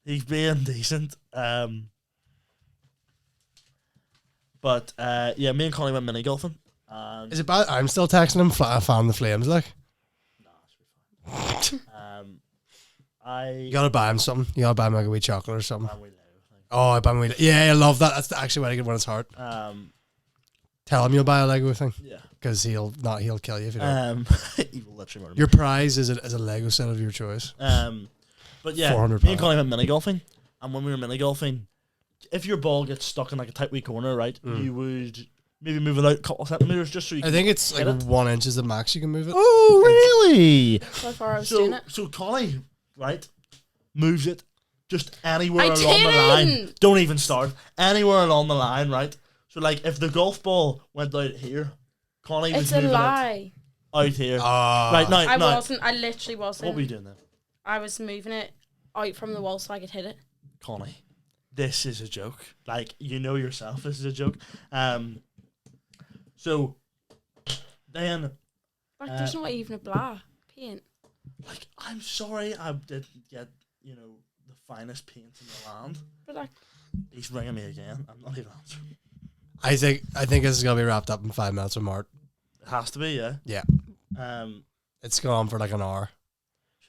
decent. But yeah, me and Connie went mini golfing. And Is it bad? I'm still texting him, fan the flames, like. Nah, it's fine. You gotta buy him something. You gotta buy him like a wee chocolate or something. we live, I think. Oh, I buy him a wee. Yeah, I love that. That's actually when I get one his heart. Tell him you'll buy a Lego thing. Yeah. Because he'll kill you if you don't. He will literally murder me. Your prize is a Lego set of your choice. But yeah, £400. me and Connie went mini golfing, and when we were mini golfing, if your ball gets stuck in like a tight wee corner, right, you would maybe move it out a couple of centimeters just so you. I think it's like it. 1 inch is the max you can move it. Oh, really? So far I was doing it. So Connie, right, moves it just anywhere I along the line. didn't. Don't even start. Anywhere along the line, right? So like if the golf ball went out here, Connie was It's a moving lie. it out here. Ah. Right, now, I now, wasn't. I literally wasn't. what were you doing then? I was moving it out from the wall so I could hit it. Connie, this is a joke. Like, you know yourself, this is a joke. So then, Like, there's not even a black paint. like, I'm sorry I didn't get, you know, the finest paint in the land. But like, He's ringing me again. I'm not even answering. I think this is gonna be wrapped up in 5 minutes with Mart. It has to be, yeah. Yeah. Um, It's gone on for like an hour.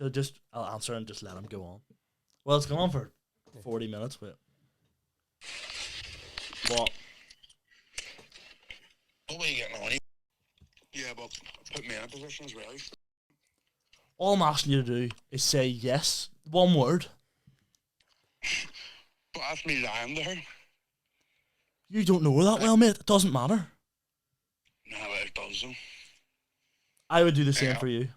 I'll answer and just let him go on. Well, it's gone on for 40 minutes. Wait. What? What are you getting on? Yeah, but put me in a position as well. All I'm asking you to do is say yes. One word. But that's me lying to her. You don't know her that well, mate. It doesn't matter. No, it does. I would do the same for you.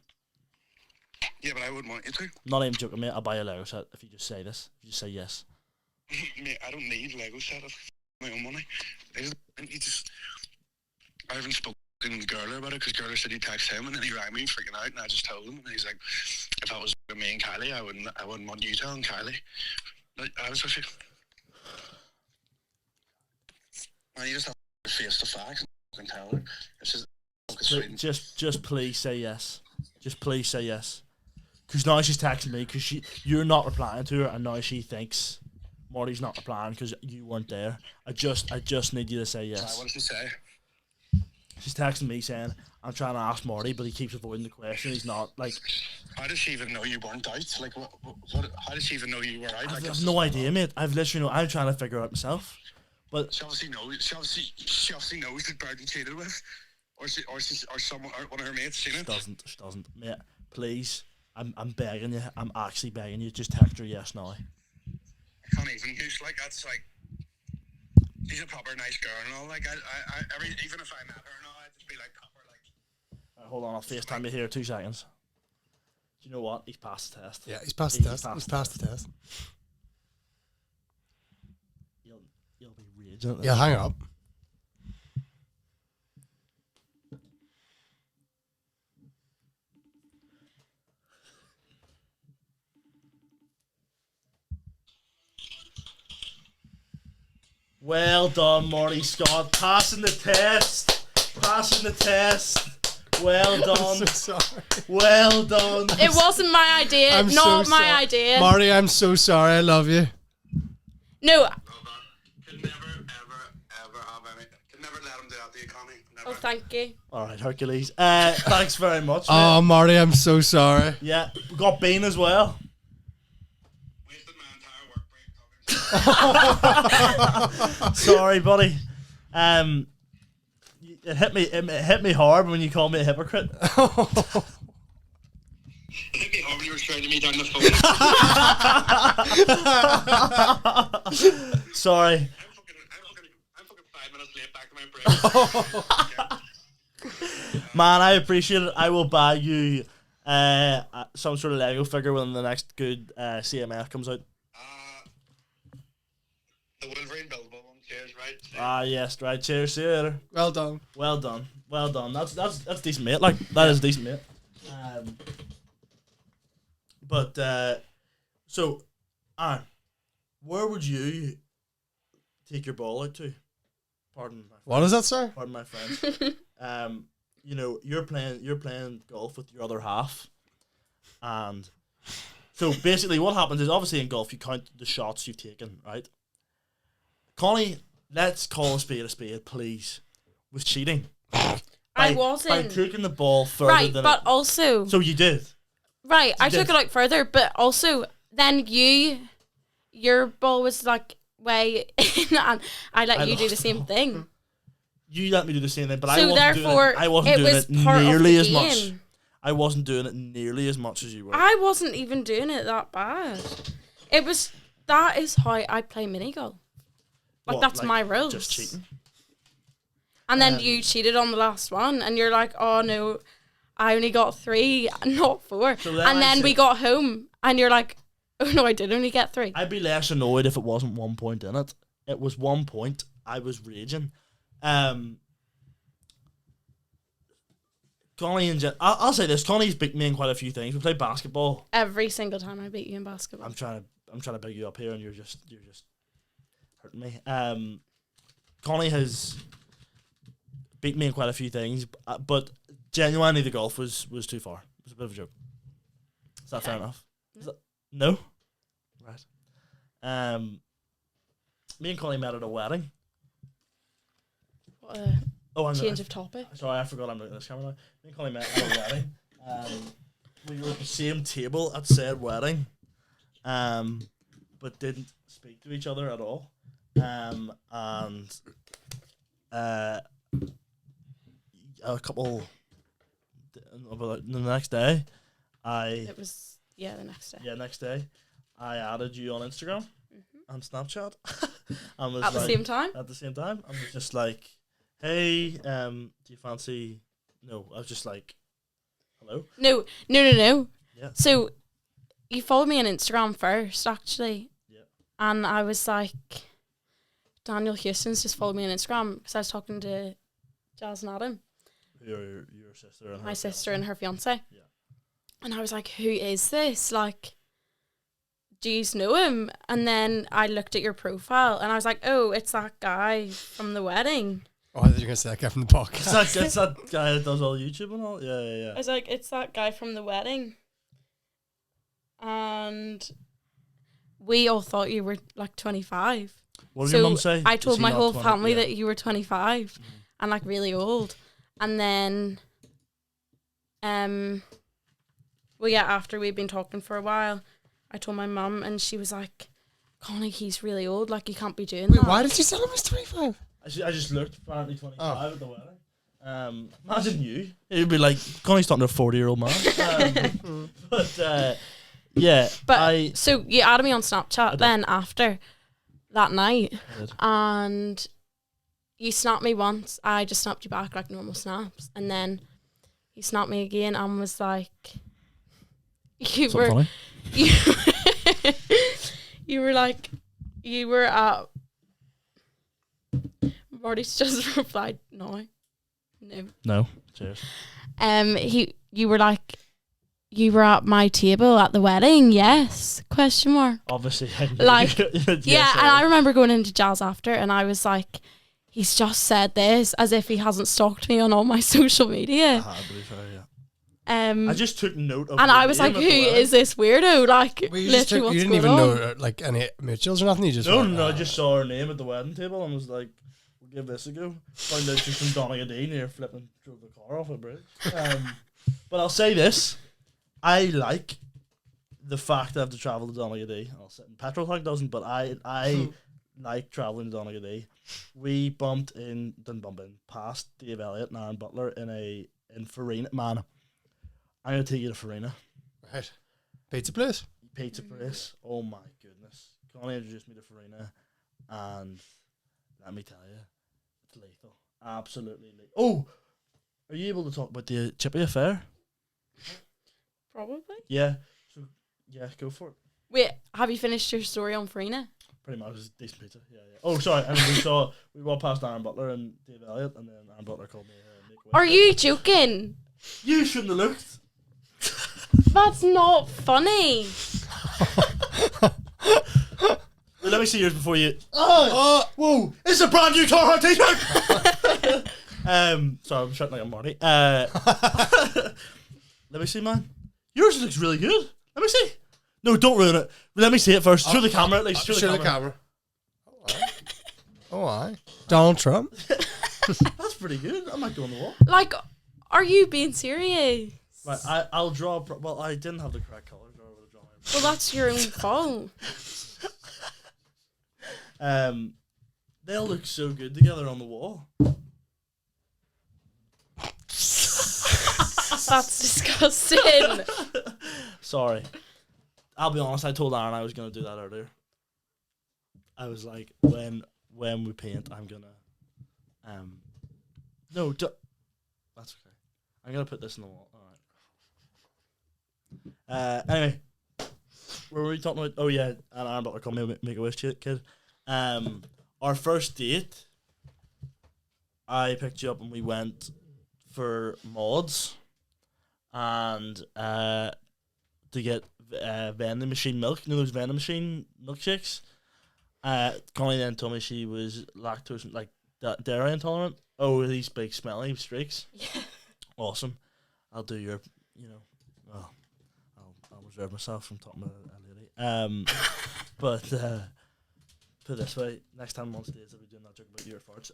Yeah, but I wouldn't want you to. Not even joking, mate. I'll buy you a Lego set if you just say this. If you just say yes. Mate, I don't need Lego set of my own money. I haven't spoken to Gerler about it because Gerler said he texted him and then he rang me freaking out and I just told him and he's like, if I was with me and Kylie, I wouldn't want you telling Kylie. Like, I was with you. And you just have to face the facts and tell her. Just please say yes. Just please say yes. Because now she's texting me because you're not replying to her and now she thinks Marty's not replying because you weren't there. I just need you to say yes. What did she say? She's texting me saying, I'm trying to ask Marty, but he keeps avoiding the question. He's not, like... How does she even know you weren't out? Like, how does she even know you were out? I have no idea, mate. I've literally I'm trying to figure it out myself. But she obviously knows. She obviously knows that Birdie cheated with, or someone, or one of her mates seen it. She doesn't, mate. Please, I'm begging you. I'm actually begging you. Just text her yes now. I can't even use like that's like. She's a proper nice girl and all. Like even if I met her and all, I'd just be like proper like. Right, hold on, I'll FaceTime you here 2 seconds. Do you know what? He's passed the test. Yeah, he's passed the test. He's passed the test. You'll be raging. Yeah, hang up. Well done, Marty Scott. Passing the test. Passing the test. Well done. I'm so sorry. Well done. It wasn't my idea. Not my idea. Marty, I'm so sorry. I love you. No. Could never, ever have any. Could never let him do that to you, Connie. Never. Oh, thank you. All right, Hercules. Thanks very much. Mate. Oh, Marty, I'm so sorry. Yeah, we got Bean as well. Wasted my entire work break talking. Sorry, buddy. It hit me hard when you called me a hypocrite. It hit me hard when you were shouting me down the phone. Sorry. I'm fucking 5 minutes late back to my break. Man, I appreciate it. I will buy you some sort of Lego figure when the next good CMF comes out. The Wolverine Bilbo one. Cheers, right? Ah, yes, right. Cheers, see you later. Well done. Well done. Well done. That's decent, mate. Like that is decent, mate. So, Arron, where would you take your ball out to? Pardon my What is that, sir? Pardon my French. You know, you're playing golf with your other half, and so basically, what happens is obviously in golf you count the shots you've taken, right? Connie, let's call a spade, please. Was cheating. I wasn't. By taking the ball further right, than but also. So you did. Right, I took it out further, but also then your ball was like way in, and I let you do the same thing. You let me do the same thing, but so I wasn't doing it nearly as much. I wasn't doing it nearly as much as you were. I wasn't even doing it that bad. That is how I play mini golf. Like, that's my rules. Just cheating. And then you cheated on the last one, and you're like, oh no, I only got 3, not 4. So then we got home, and you're like, oh no, I did only get 3. I'd be less annoyed if it wasn't 1 point in it. It was 1 point. I was raging. Connie and I'll say this. Connie's beat me in quite a few things. We played basketball. Every single time I beat you in basketball. I'm trying to big you up here, and you're just hurting me. Connie has beat me in quite a few things, but genuinely the golf was too far. It was a bit of a joke. Is that fair enough? No? Right. Me and Connie met at a wedding. What a change of topic. Sorry, I forgot I'm looking at this camera now. Me and Connie met at a wedding. we were at the same table at said wedding, but didn't speak to each other at all. And a couple the next day, It was the next day. Yeah, next day, I added you on Instagram and Snapchat. And was At the same time? At the same time, I was just like, "Hey, do you fancy?" No, I was just like, "Hello." No. Yeah. So you followed me on Instagram first, actually. Yeah. And I was like, Daniel Houston's just followed me on Instagram because I was talking to Jazz and Adam. Your sister and my her sister fiancé. and her fiance. Yeah. And I was like, who is this? Like, do you know him? And then I looked at your profile and I was like, oh, it's that guy from the wedding. Oh, I thought you were going to say that guy from the podcast. It's that guy that does all YouTube and all? Yeah. I was like, it's that guy from the wedding. And we all thought you were like 25. What did your mum say? I told Is he my not whole 20? family Yeah. that you were 25 and like really old. And then, after we'd been talking for a while, I told my mum and she was like, Connie, he's really old. Like, you can't be doing Wait, that. why did you tell him he's 25? I just looked, apparently 25 at the wedding. Imagine you. It'd be like, Connie's talking to a 40-year-old man. Yeah. But so you added me on Snapchat then after that night, I did. and you snapped me once. I just snapped you back like normal snaps, and then you snapped me again and was like, you Something were funny? you were like, you were at. Marty's just replied no. No. Cheers. You were like, you were at my table at the wedding, yes? Question mark. Obviously. Like, yes, yeah, and I remember going into Jazz after, and I was like, he's just said this as if he hasn't stalked me on all my social media. I believe so, yeah. I just took note of and your I was name like, at who the wedding. is this weirdo? Like, Well, you literally, what's didn't going even on? know like any Mitchells or nothing. You just went, No, I just saw her name at the wedding table and was like, we'll give this a go. Found out she's from Donegal near flipping drove the car off a bridge. But I'll say this. I like the fact that I have to travel to Donegal. I'll sit in petrol tank doesn't, but I like travelling to Donegal. We bumped past Dave Elliott and Aaron Butler in Farina. Man, I'm going to take you to Farina. Right. Pizza place? Pizza place. Oh my goodness. Connie introduced me to Farina, and let me tell you, it's lethal. Absolutely lethal. Oh, are you able to talk about the Chippy affair? Probably. Yeah. So, yeah, go for it. Wait, have you finished your story on Farina? Pretty much, it's decent pizza. Yeah. Oh, sorry. And we walked past Aaron Butler and Dave Elliott, and then Aaron Butler called me. Are you joking? You shouldn't have looked. That's not funny. Let me see yours before you. Whoa! It's a brand new Tar Heart t-shirt. Sorry, I'm shouting like I'm Marty. Let me see, man. Yours looks really good. Let me see. No, don't ruin it. Let me see it first. Show the camera at least. Show the camera. Oh, aye. Donald Trump. That's pretty good. I might go on the wall. Like, are you being serious? Right, I'll draw. Well, I didn't have the correct colours. Well, that's your own fault. They all look so good together on the wall. That's disgusting. Sorry. I'll be honest, I told Aaron I was going to do that earlier. I was like, when we paint, I'm going to... that's okay. I'm going to put this in the wall. Alright. Anyway. Where were we talking about? Oh, yeah. And Aaron Butler called me a Make-A-Wish kid. Our first date, I picked you up and we went for mods and to get vending machine milk. You know those vending machine milkshakes? Connie then told me she was lactose, like dairy intolerant. Oh, these big smelly streaks. Yeah. Awesome. I'll do your, well, I'll reserve myself from talking about a lady. But put it this way, next time I'm on stage I'll be doing that joke about your farts.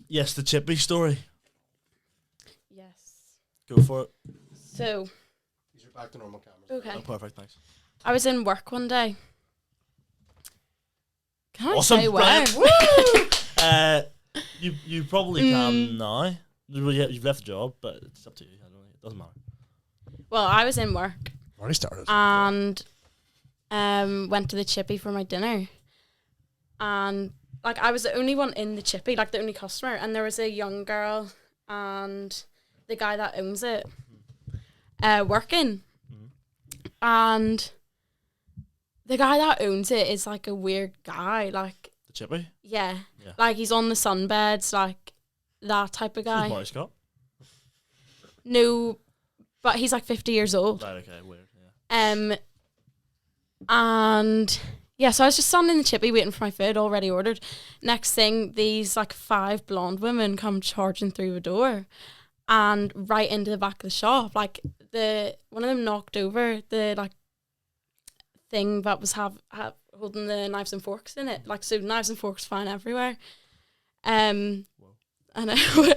Yes, the Chippy story. Yes. Go for it. So. These are back to normal cameras. Okay. Oh, perfect, thanks. I was in work one day. Can I Awesome, say where? Woo! You probably can now. Well, yeah, you've left the job, but it's up to you. I don't know. It doesn't matter. Well, I was in work. Already started. And went to the Chippy for my dinner. And like I was the only one in the Chippy, like the only customer, and there was a young girl and the guy that owns it working. And the guy that owns it is like a weird guy, like The Chippy? yeah. Like he's on the sunbeds, like that type of guy. Who's Marty Scott? No, but he's like 50 years old. Right, okay, weird, yeah. And yeah, so I was just standing in the Chippy waiting for my food, already ordered. Next thing, these like 5 blonde women come charging through the door and right into the back of the shop. Like one of them knocked over the like thing that was holding the knives and forks in it. Like, so knives and forks flying everywhere. I know.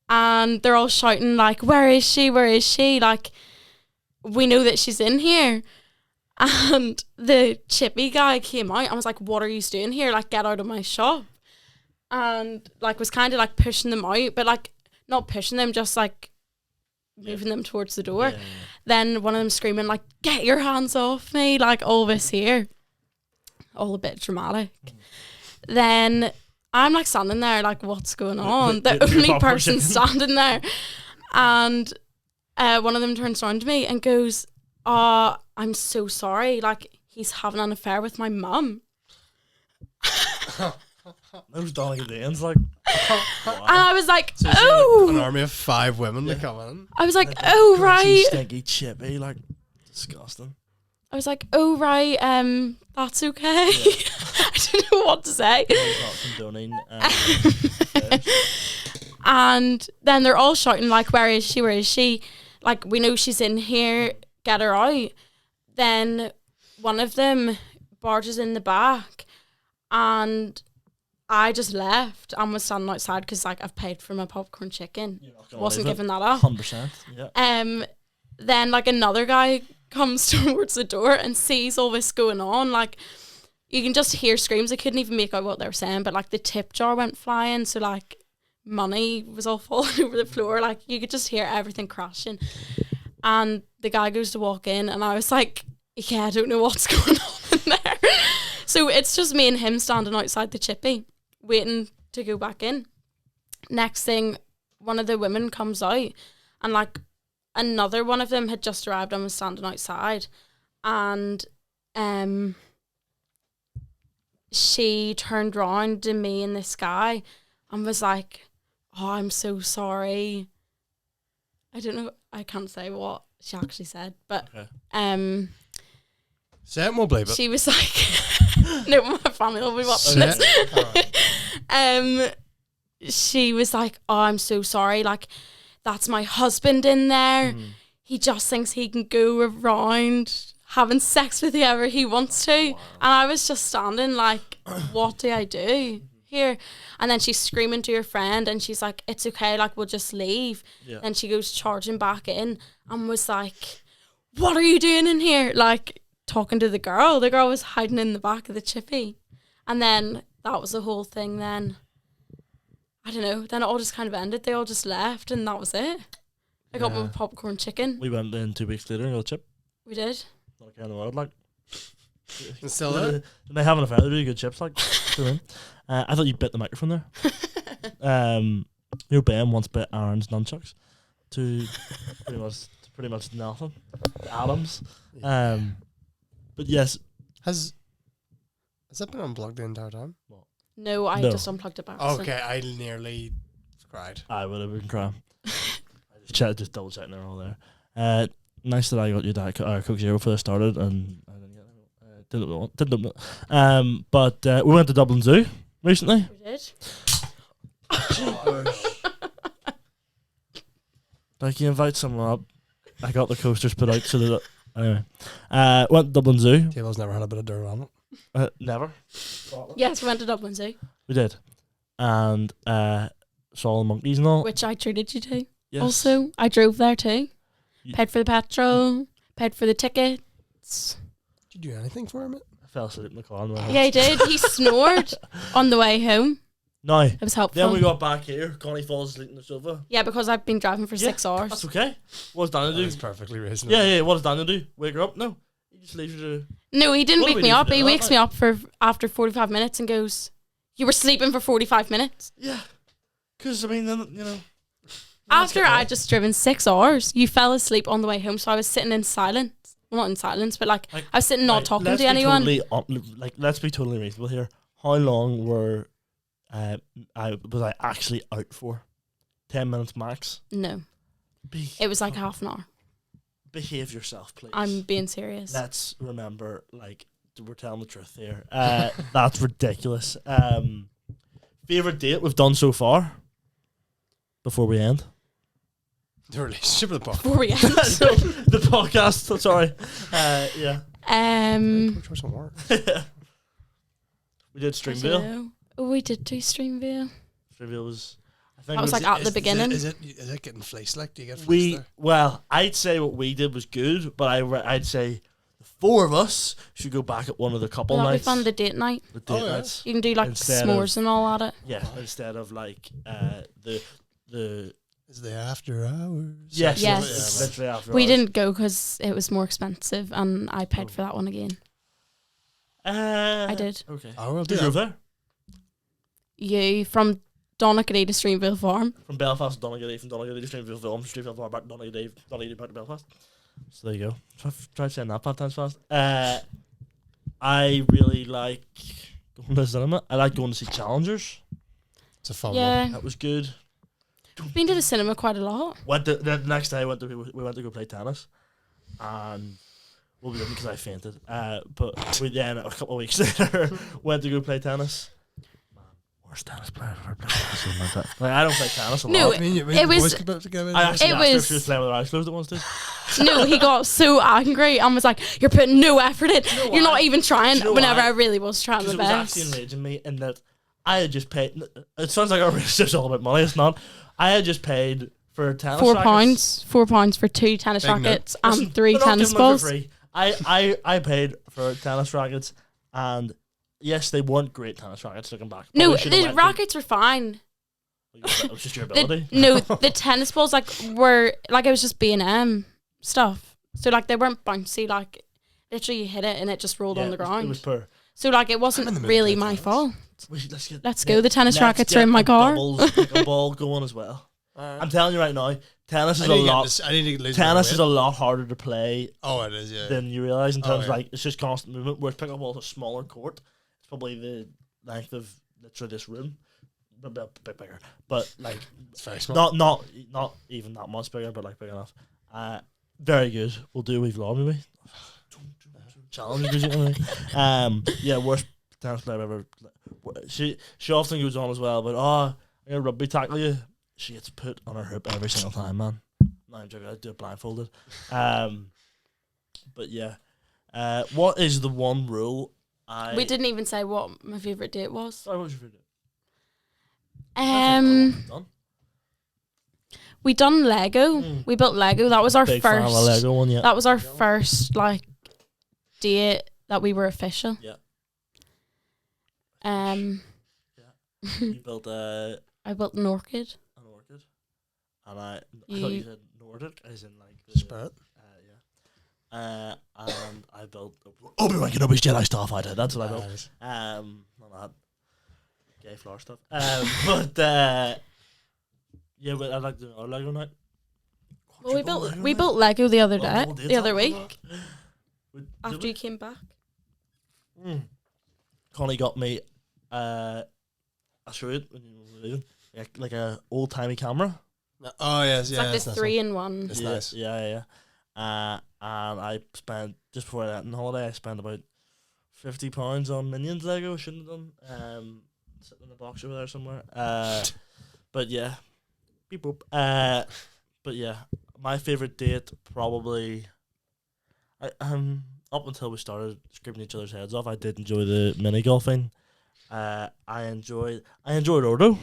And they're all shouting like, "Where is she? Where is she?" Like, we know that she's in here. And the Chippy guy came out and was like, "What are you doing here? Like, get out of my shop." And like was kind of like pushing them out, but like not pushing them, just like moving them towards the door. Yeah. Then one of them screaming like, "Get your hands off me!" Like all this here, all a bit dramatic. Then I'm like standing there like, what's going on? The only person standing there. And one of them turns around to me and goes, "I'm so sorry. Like, he's having an affair with my mum." Those Donegal Danes, like. Wow. And I was like, So "Oh." an army of 5 women to come in. I was like, "Oh, right." Stinky Chippy, like, disgusting. I was like, "Oh, right. That's okay." Yeah. I don't know what to say. Not condoning. And then they're all shouting like, "Where is she? Where is she?" Like, "We know she's in here. Get her out." Then one of them barges in the back, and I just left and was standing outside because like I've paid for my popcorn chicken. Wasn't giving that up. 100%. Yeah. Then like another guy comes towards the door and sees all this going on. Like, you can just hear screams. I couldn't even make out what they were saying, but like the tip jar went flying, so like money was all falling over the floor. Like, you could just hear everything crashing. And the guy goes to walk in, and I was like, "Yeah, I don't know what's going on in there." So it's just me and him standing outside the Chippy, waiting to go back in. Next thing, one of the women comes out, and like another one of them had just arrived and was standing outside, and she turned round to me and this guy and was like, "Oh, I'm so sorry." I don't know, I can't say what she actually said, but Okay. Say it, we'll believe it. she was like, no, my family will be watching this. She was like, "Oh, I'm so sorry. Like, that's my husband in there. He just thinks he can go around having sex with whoever he wants to." Wow. And I was just standing like, what do I do here? And then she's screaming to her friend, and she's like, "It's okay, like, we'll just leave." Yeah. And she goes charging back in and was like, "What are you doing in here?" Like, talking to the girl. The girl was hiding in the back of the Chippy. And then that was the whole thing then. I don't know. Then it all just kind of ended. They all just left, and that was it. I got my popcorn chicken. We went in 2 weeks later and got a chip. We did. Not a care in the world, like. And still in it. They have an affair. They're really good chips, like. I thought you bit the microphone there. You know, Ben once bit Aaron's nunchucks to pretty much nothing. Atoms. But yes. Has that been unplugged the entire time? No, I just unplugged it back. Okay, I nearly cried. I would have been crying. just double checking they're all there. Nice that I got your Coke Zero before I started, and I didn't get it. Didn't know. But we went to Dublin Zoo recently. We did. Like, you invite someone up. I got the coasters put out so that anyway. Went to Dublin Zoo. Table's never had a bit of dirt on it. Never. Yes, we went to Dublin Zoo. We did. and saw the monkeys and all. Which I treated you to. Yes. Also, I drove there too. You- Paid for the petrol. Paid for the tickets. Did you do anything for him? I fell asleep in the car. On the way home. Yeah, he did. He snored on the way home. No. It was helpful. Then we got back here. Connie falls asleep on the sofa. Yeah, because I've been driving for 6 hours. That's okay. What does Daniel do? That's perfectly reasonable. Yeah. What does Daniel do? Wake her up? No. He just leaves her to... No, he didn't What do wake we me do up. for He dinner wakes that me up for after 45 minutes and goes, "You were sleeping for 45 minutes." Yeah. Because, I mean, then, you know... After I'd just driven 6 hours, you fell asleep on the way home, so I was sitting in silence. Well, not in silence, but like I was sitting not talking to anyone. Let's be totally reasonable here. How long were I actually out for? 10 minutes max? No. It was like half an hour. Behave yourself, please. I'm being serious. Let's remember, like, we're telling the truth here. That's ridiculous. Favorite date we've done so far? Before we end. The relationship with the podcast. Before we end. The podcast. Sorry. Yeah. Which one work? We did Streamville. Oh, we did do Streamville. Streamville was... I think That was like at the beginning. Is it getting fleece like? Do you get fleece we there? well, I'd say what we did was good, but I'd say the four of us should go back at one of the couple That'll be nights. fun, the date night. The date yeah. nights. You can do like Instead s'mores and all at it. Yeah, instead of like the Is the after hours? yes, Yes. it's literally after We hours. didn't go because it was more expensive, and I paid for that one again. I did. Okay. Oh, well, Who drove there? You from Dolecast to Streamville Farm. From Belfast to Donegal, from Donegal to Streamville Film, Streamville Farm back to Donegal, Donegal back to Belfast. So there you go. Try saying that 5 times fast. I really like going to the cinema. I like going to see Challengers. It's a fun one. Yeah, That was good. been to the cinema quite a lot. The next day we went to go play tennis, and well, we didn't because I fainted. But we then a couple of weeks later went to go play tennis. Man, worst tennis player I've ever played tennis with. Like, I don't play tennis a No, lot. it was- I actually it asked her if was- she was playing with her eyes closed at one stage. No, he got so angry and was like, "You're putting no effort in. know You're why? not even trying." Do you know Whenever why? I really was trying my Because it was best. actually enraging me in that I had just paid. It sounds like our relationship's all about money. It's not. I had just paid for tennis rackets. £4 for 2 tennis Big note. rackets and 3 They're not tennis giving them balls. for free. I paid for tennis rackets, and yes, they weren't great tennis rackets. Looking back, No, Probably should've the went to- rackets were fine. It was just your ability. The tennis balls were it was just B&M stuff. So they weren't bouncy. Literally you hit it and it just rolled on the It ground. was poor. So it I'm in the wasn't mood to really play my tennis. fault. Let's Let's go. The tennis rackets are in my car. A ball going as well. I'm telling you right now, tennis is a lot. I need to lose Tennis my is weight. a lot harder to play Oh, it is, yeah. than you realize in terms of yeah. it's just constant movement. Whereas pickleball is a smaller court. It's probably the length of literally this room, a bit bigger, but It's very small. not even that much bigger, but big enough. Very good. We'll do a wee vlog maybe. Challenge. Yeah, worst tennis player I've ever. She often goes on as well, but I'm gonna rugby tackle you. She gets put on her hip every single time, man. Not even joking. I do it blindfolded. But yeah, what is the one rule? We didn't even say what my favourite date was. Sorry, what was your favorite? Done. We done Lego. We built Lego. That was our Big fan of the first. Lego one, yeah. That was our first date that we were official. Yeah. I You built built an orchid. an orchid, and I thought you said Nordic, as in the Spirit. and I built Obi-Wan Kenobi's Jedi Starfighter. That's what I built. Nice. Not that gay flower stuff. But yeah, but I'd like to do our Lego night. Well, we built Lego the other day, Oh, did the other something week like that? after you came back. Connie got me I showed it when you were leaving, like a old timey camera. Oh, yes, It's yeah. like that's this nice 3-in-1. It's yeah, nice. Yeah. And I spent just before that on holiday. I spent about £50 on Minions Lego. I shouldn't have done. Sitting in the box over there somewhere. But yeah, beep boop. But yeah, my favorite date probably. Up until we started scraping each other's heads off, I did enjoy the mini golfing. I enjoyed Ordo.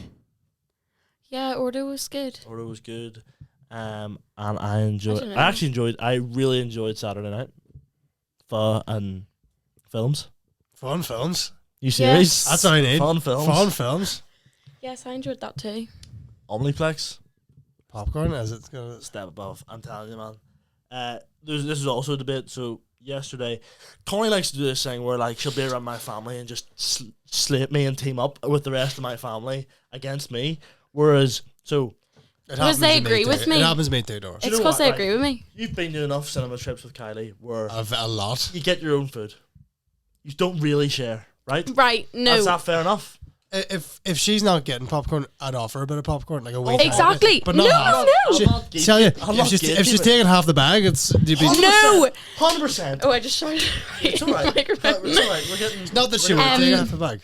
Yeah, Ordo was good. Ordo was good. And don't know. I really enjoyed Saturday Night. And films. Fun films. You serious? Yes. That's what I need. Fun films. Fun films. Yes, I enjoyed that too. Omniplex. Popcorn, as it's going to... Step above. I'm telling you, man. This is also a debate. So yesterday, Connie likes to do this thing where like she'll be around my family and just slate me and team up with the rest of my family against me. Whereas, because they agree with me. It happens to me too, Doris. It's because they agree with me. You've been to enough cinema trips with Kylie where A lot. you get your own food. You don't really share, right? Right, no. Is that fair enough? If she's not getting popcorn, I'd offer a bit of popcorn, like a week. Exactly. But not half. No. Tell you, if she's taking half the bag, it's you'd be, No. 100%. Oh, I just shouted. It's alright. It's alright. We're getting. not that she would take half the bag.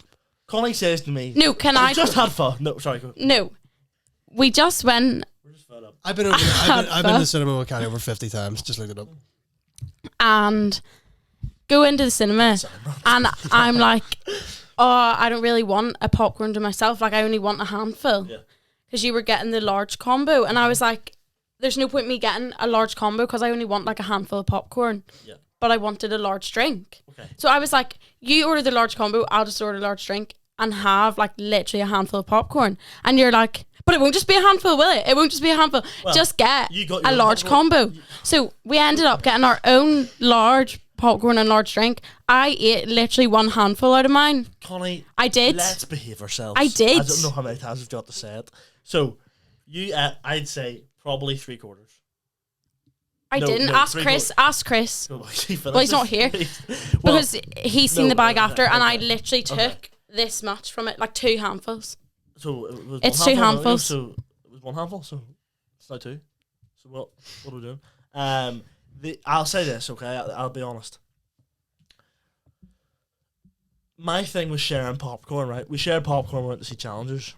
Connie says to me, No, can I just had fun. No, sorry. Go. No. We just went We're just fed up. I've been to the cinema with Connie over 50 times. Just look it up. and go into the cinema and I'm like, oh, I don't really want a popcorn to myself. Like, I only want a handful. Yeah. Because you were getting the large combo. And I was like, there's no point in me getting a large combo because I only want like a handful of popcorn. Yeah. But I wanted a large drink. Okay. So I was like, you order the large combo, I'll just order a large drink and have like literally a handful of popcorn. And you're like, but it won't just be a handful, will it? It won't just be a handful. Well, just get got a large combo. So we ended up getting our own large popcorn and large drink. I ate literally one handful out of mine. Connie, I did. Let's behave ourselves. I did. I don't know how many times we've got to say it. So, you, I'd say probably 3/4. I didn't. Ask Chris. Ask Chris. Well, he's not here. Because he's seen the bag after, and I literally took this much from it, like 2 handfuls. So it was It's one 2 handful, handfuls. So it was 1 handful. So it's now 2. So what are we doing? I'll say this, okay? I'll be honest. My thing was sharing popcorn, right? We shared popcorn. We went to see Challengers.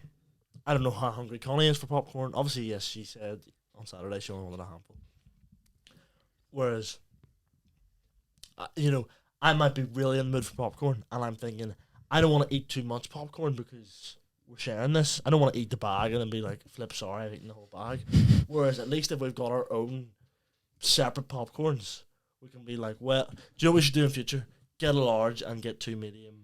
I don't know how hungry Connie is for popcorn. Obviously, yes, she said on Saturday she only wanted a handful. Whereas, I might be really in the mood for popcorn, and I'm thinking, I don't want to eat too much popcorn because we're sharing this. I don't want to eat the bag and then be like, flip, sorry, I've eaten the whole bag. Whereas, at least if we've got our own separate popcorns, we can be like, well, do you know what we should do in future? Get a large and get 2 medium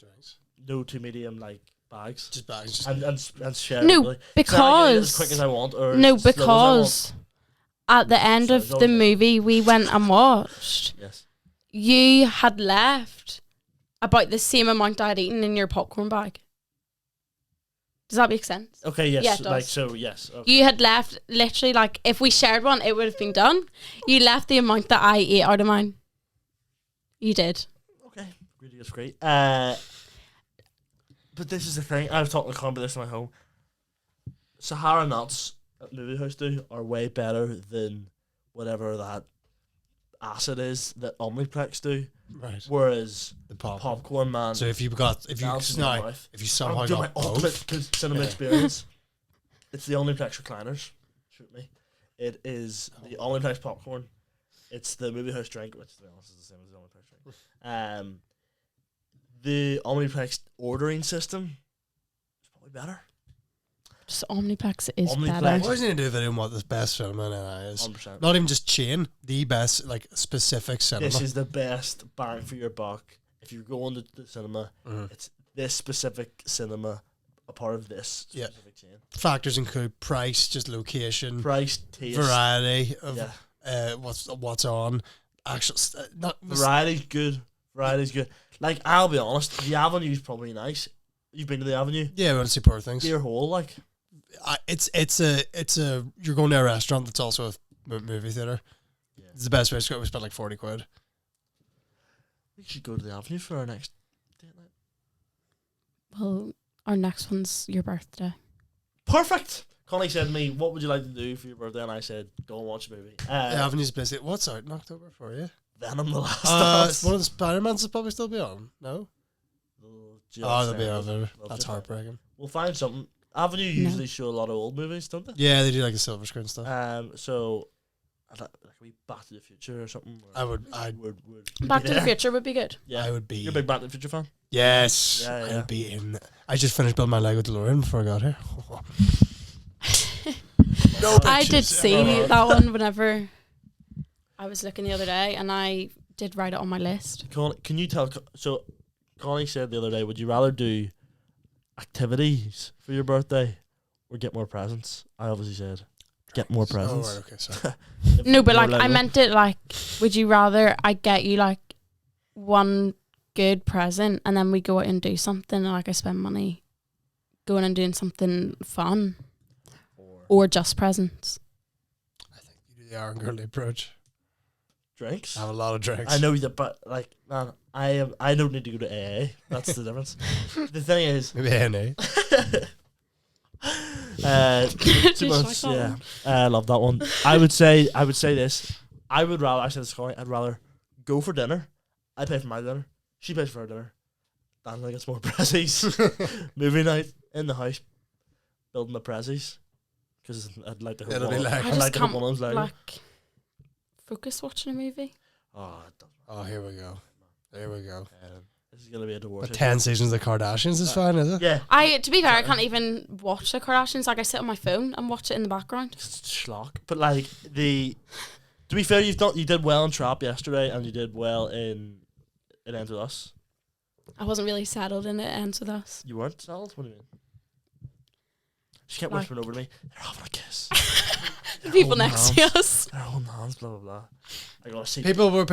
drinks. No, 2 medium, like, bags. Just bags. And share No, it, really. because... So I can eat it as quick as I want, or no, as slow as I want. because at the end of the movie we went and watched, Yes. you had left about the same amount I'd eaten in your popcorn bag. Does that make sense? Okay, yes. Yeah, it like, does. so, yes. Okay. You had left literally, like, if we shared one, it would have been done. You left the amount that I ate out of mine. You did. Okay, really is great. But this is the thing. I was talking to Con about this in my home. Sahara nuts at Movie House do are way better than whatever that acid is that Omniplex do. Right. Whereas The popcorn, man. So if you somehow I'm doing my got both, ultimate cinema experience. It's the Omniplex recliners. Shoot me. It is the Omniplex popcorn. It's the Movie House drink, which to be honest is the same as the Omniplex drink. The Omniplex ordering system is probably better. Just Omniplex is Omniplex. better. always need to do a video on what the best cinema in NI is. 100%. Not even just chain, the best, like, specific cinema. This is the best bang for your buck. If you're going to the cinema, it's this specific cinema, a part of this specific chain. Factors include price, just location, Price, taste, variety of what's on. Actual Variety's good. Variety's good. Like, I'll be honest, the Avenue's probably nice. You've been to the Avenue? Yeah, we want to see poor things. Deer Hole, like. It's a you're going to a restaurant that's also a movie theater. Yeah. It's the best way to go. We spent like 40 quid. We should go to the Avenue for our next date night. Well, our next one's your birthday. Perfect. Connie said to me, what would you like to do for your birthday? And I said, go and watch a movie. The Avenue's busy. What's out in October for you? Venom the Last one of the Spider-Mans will probably still be on. No? They'll be on there. That's heartbreaking. We'll find something. Avenue usually show a lot of old movies, don't they? Yeah, they do like the silver screen stuff. So I'd like we Back to the Future or something. I would. Back to the Future would be good. Yeah, I would be. You're a big Back to the Future fan? Yes, Yeah. I'll be in. I just finished building my Lego DeLorean before I got here. No I did bitches. see that one whenever I was looking the other day, and I did write it on my list. Can you tell? So, Connie said the other day, would you rather do activities for your birthday or get more presents? I obviously said get more presents. Oh, right, okay, sorry. No, but More like I Lego. meant it like, would you rather I get you like one good present and then we go out and do something, and like I spend money going and doing something fun, or just presents? I think you do the Arron Girly approach. Drinks. I have a lot of drinks. I know that, but like, man, I don't need to go to AA. That's the difference. The thing is, Maybe A&A. too much. Yeah, I love that one. I would say this. I would rather. I said this, Connie. I'd rather go for dinner. I pay for my dinner. She pays for her dinner. Dan gets more prezzies. Movie night in the house, building the prezzies. Because I'd like to. Hope It'll be one- like- I I'd just like to hope can't one of them's Lego. like focus watching a movie. Oh, it doesn't. Oh, here we go. There we go. This is gonna be a divorce. But 10 seasons of the Kardashians is fine, is it? Yeah. To be fair, I can't even watch the Kardashians. Like I sit on my phone and watch it in the background. It's schlock. But like to be fair, you did well in Trap yesterday, and you did well in It Ends With Us. I wasn't really settled in It Ends With Us. You weren't settled? What do you mean? She kept Like- whispering over to me, they're having a kiss. The people holding next hands. to us. They're holding hands, blah, blah, blah. I gotta see. People were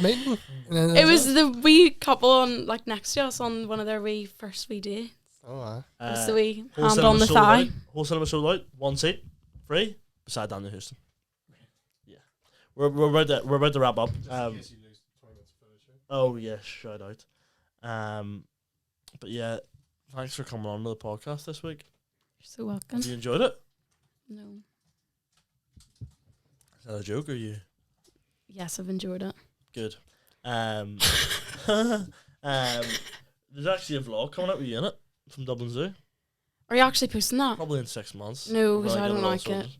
meeting. It was the wee couple on like next to us on one of their first wee dates. Oh, wow. It was the wee whole hand cinema on the sold thigh. out. Whole cinema sold out. One seat. Free. Beside Daniel Houston. Yeah. We're about to wrap up. Oh, yeah. Shout out. But yeah, thanks for coming on to the podcast this week. You're so welcome. Have you enjoyed it? No. Is that a joke or you? Yes, I've enjoyed it. Good. There's actually a vlog coming out with you in it from Dublin Zoo. Are you actually posting that? Probably in 6 months. No, We'll because I get don't all like sorted. it.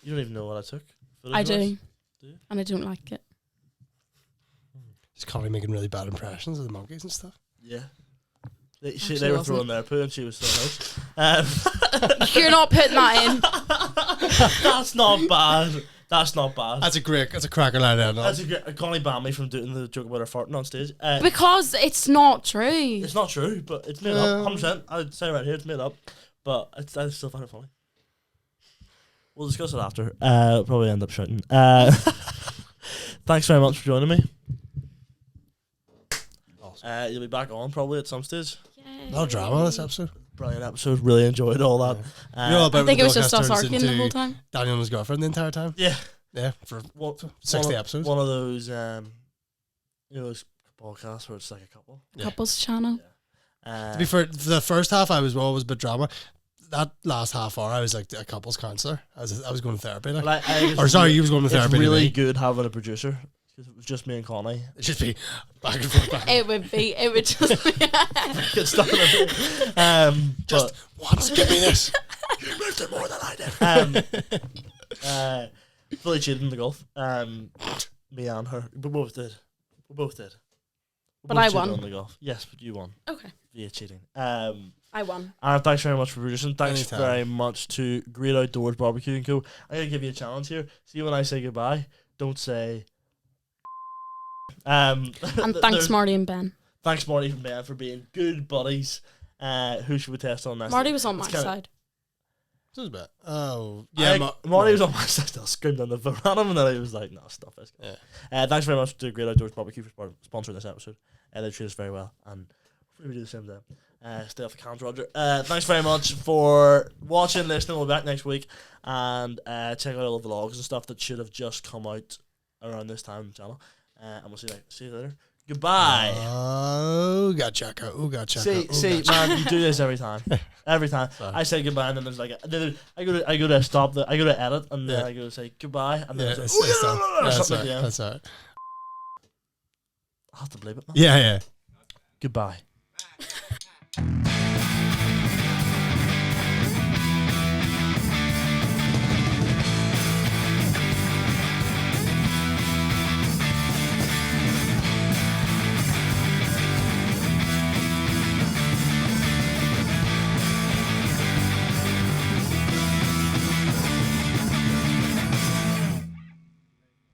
You don't even know what I took. I footage-wise? do. Do you? And I don't like it. Is Connie making really bad impressions of the monkeys and stuff? Yeah. They Actually were wasn't. throwing their poo and she was so nice. You're not putting that in. That's not bad. That's not bad. That's a cracker line out. That's a great. Connie banned me from doing the joke about her farting on stage. Because it's not true. It's not true, but it's made up. 100%. I'd say right here it's made up, but I still find it funny. We'll discuss it after. Probably end up shouting. Thanks very much for joining me. Awesome. You'll be back on probably at some stage. Yay. No drama this episode. Brilliant episode. Really enjoyed all that. You know about I think when it was the just Dolecast us turns arguing the into whole time. Daniel and his girlfriend the entire time. Yeah. Yeah, for One, 60 one, episodes. One of those, those podcasts where it's like a couple. Yeah. Couples channel. To To be fair, for the first half, I was always a bit drama. That last half hour, I was like a couples counsellor. I was going to therapy. Like. You was going to It's therapy. really Really good having a producer. 'Cause it was just me and Connie. It'd just be back and forth. Back and It would just be. Get stuck in it. Just once, give me this. You moved it more than I did. Fully cheated in the golf. Me and her. We both did. We both But both I cheated won. on the golf. Yes, but you won Okay. via cheating. I won. Aaron, thanks very much for producing. Thanks Anytime. very much to Great Outdoors Barbecue and Co. I'm gonna give you a challenge here. See, when I say goodbye, don't say. And thanks, there's- Marty and Ben. Thanks, Marty and Ben, for being good buddies. Who should we test on next? Marty was on my It's kinda- side. This is bad. Oh, Yeah, yeah. Marty was on my side. I screamed on the phone at him, and then he was like, "No, stop this." Yeah. Thanks very much to Great Outdoors Barbecue for sponsoring this episode. They treat us very well, and hopefully we do the same then. Stay off the cans, Roger. Thanks very much for watching, listening. We'll be back next week, and check out all the vlogs and stuff that should have just come out around this time on the channel. And we'll see you later. Goodbye. Oh, gotcha. Oh, gotcha. See, man, you do this every time. Every time Sorry. I say goodbye, and then there's like I go to stop I go to edit, and then Yeah. I go to say goodbye, and then Yeah, it's it's like, that's something all at the right. end. That's all right. I have to believe it, man. Yeah. Goodbye.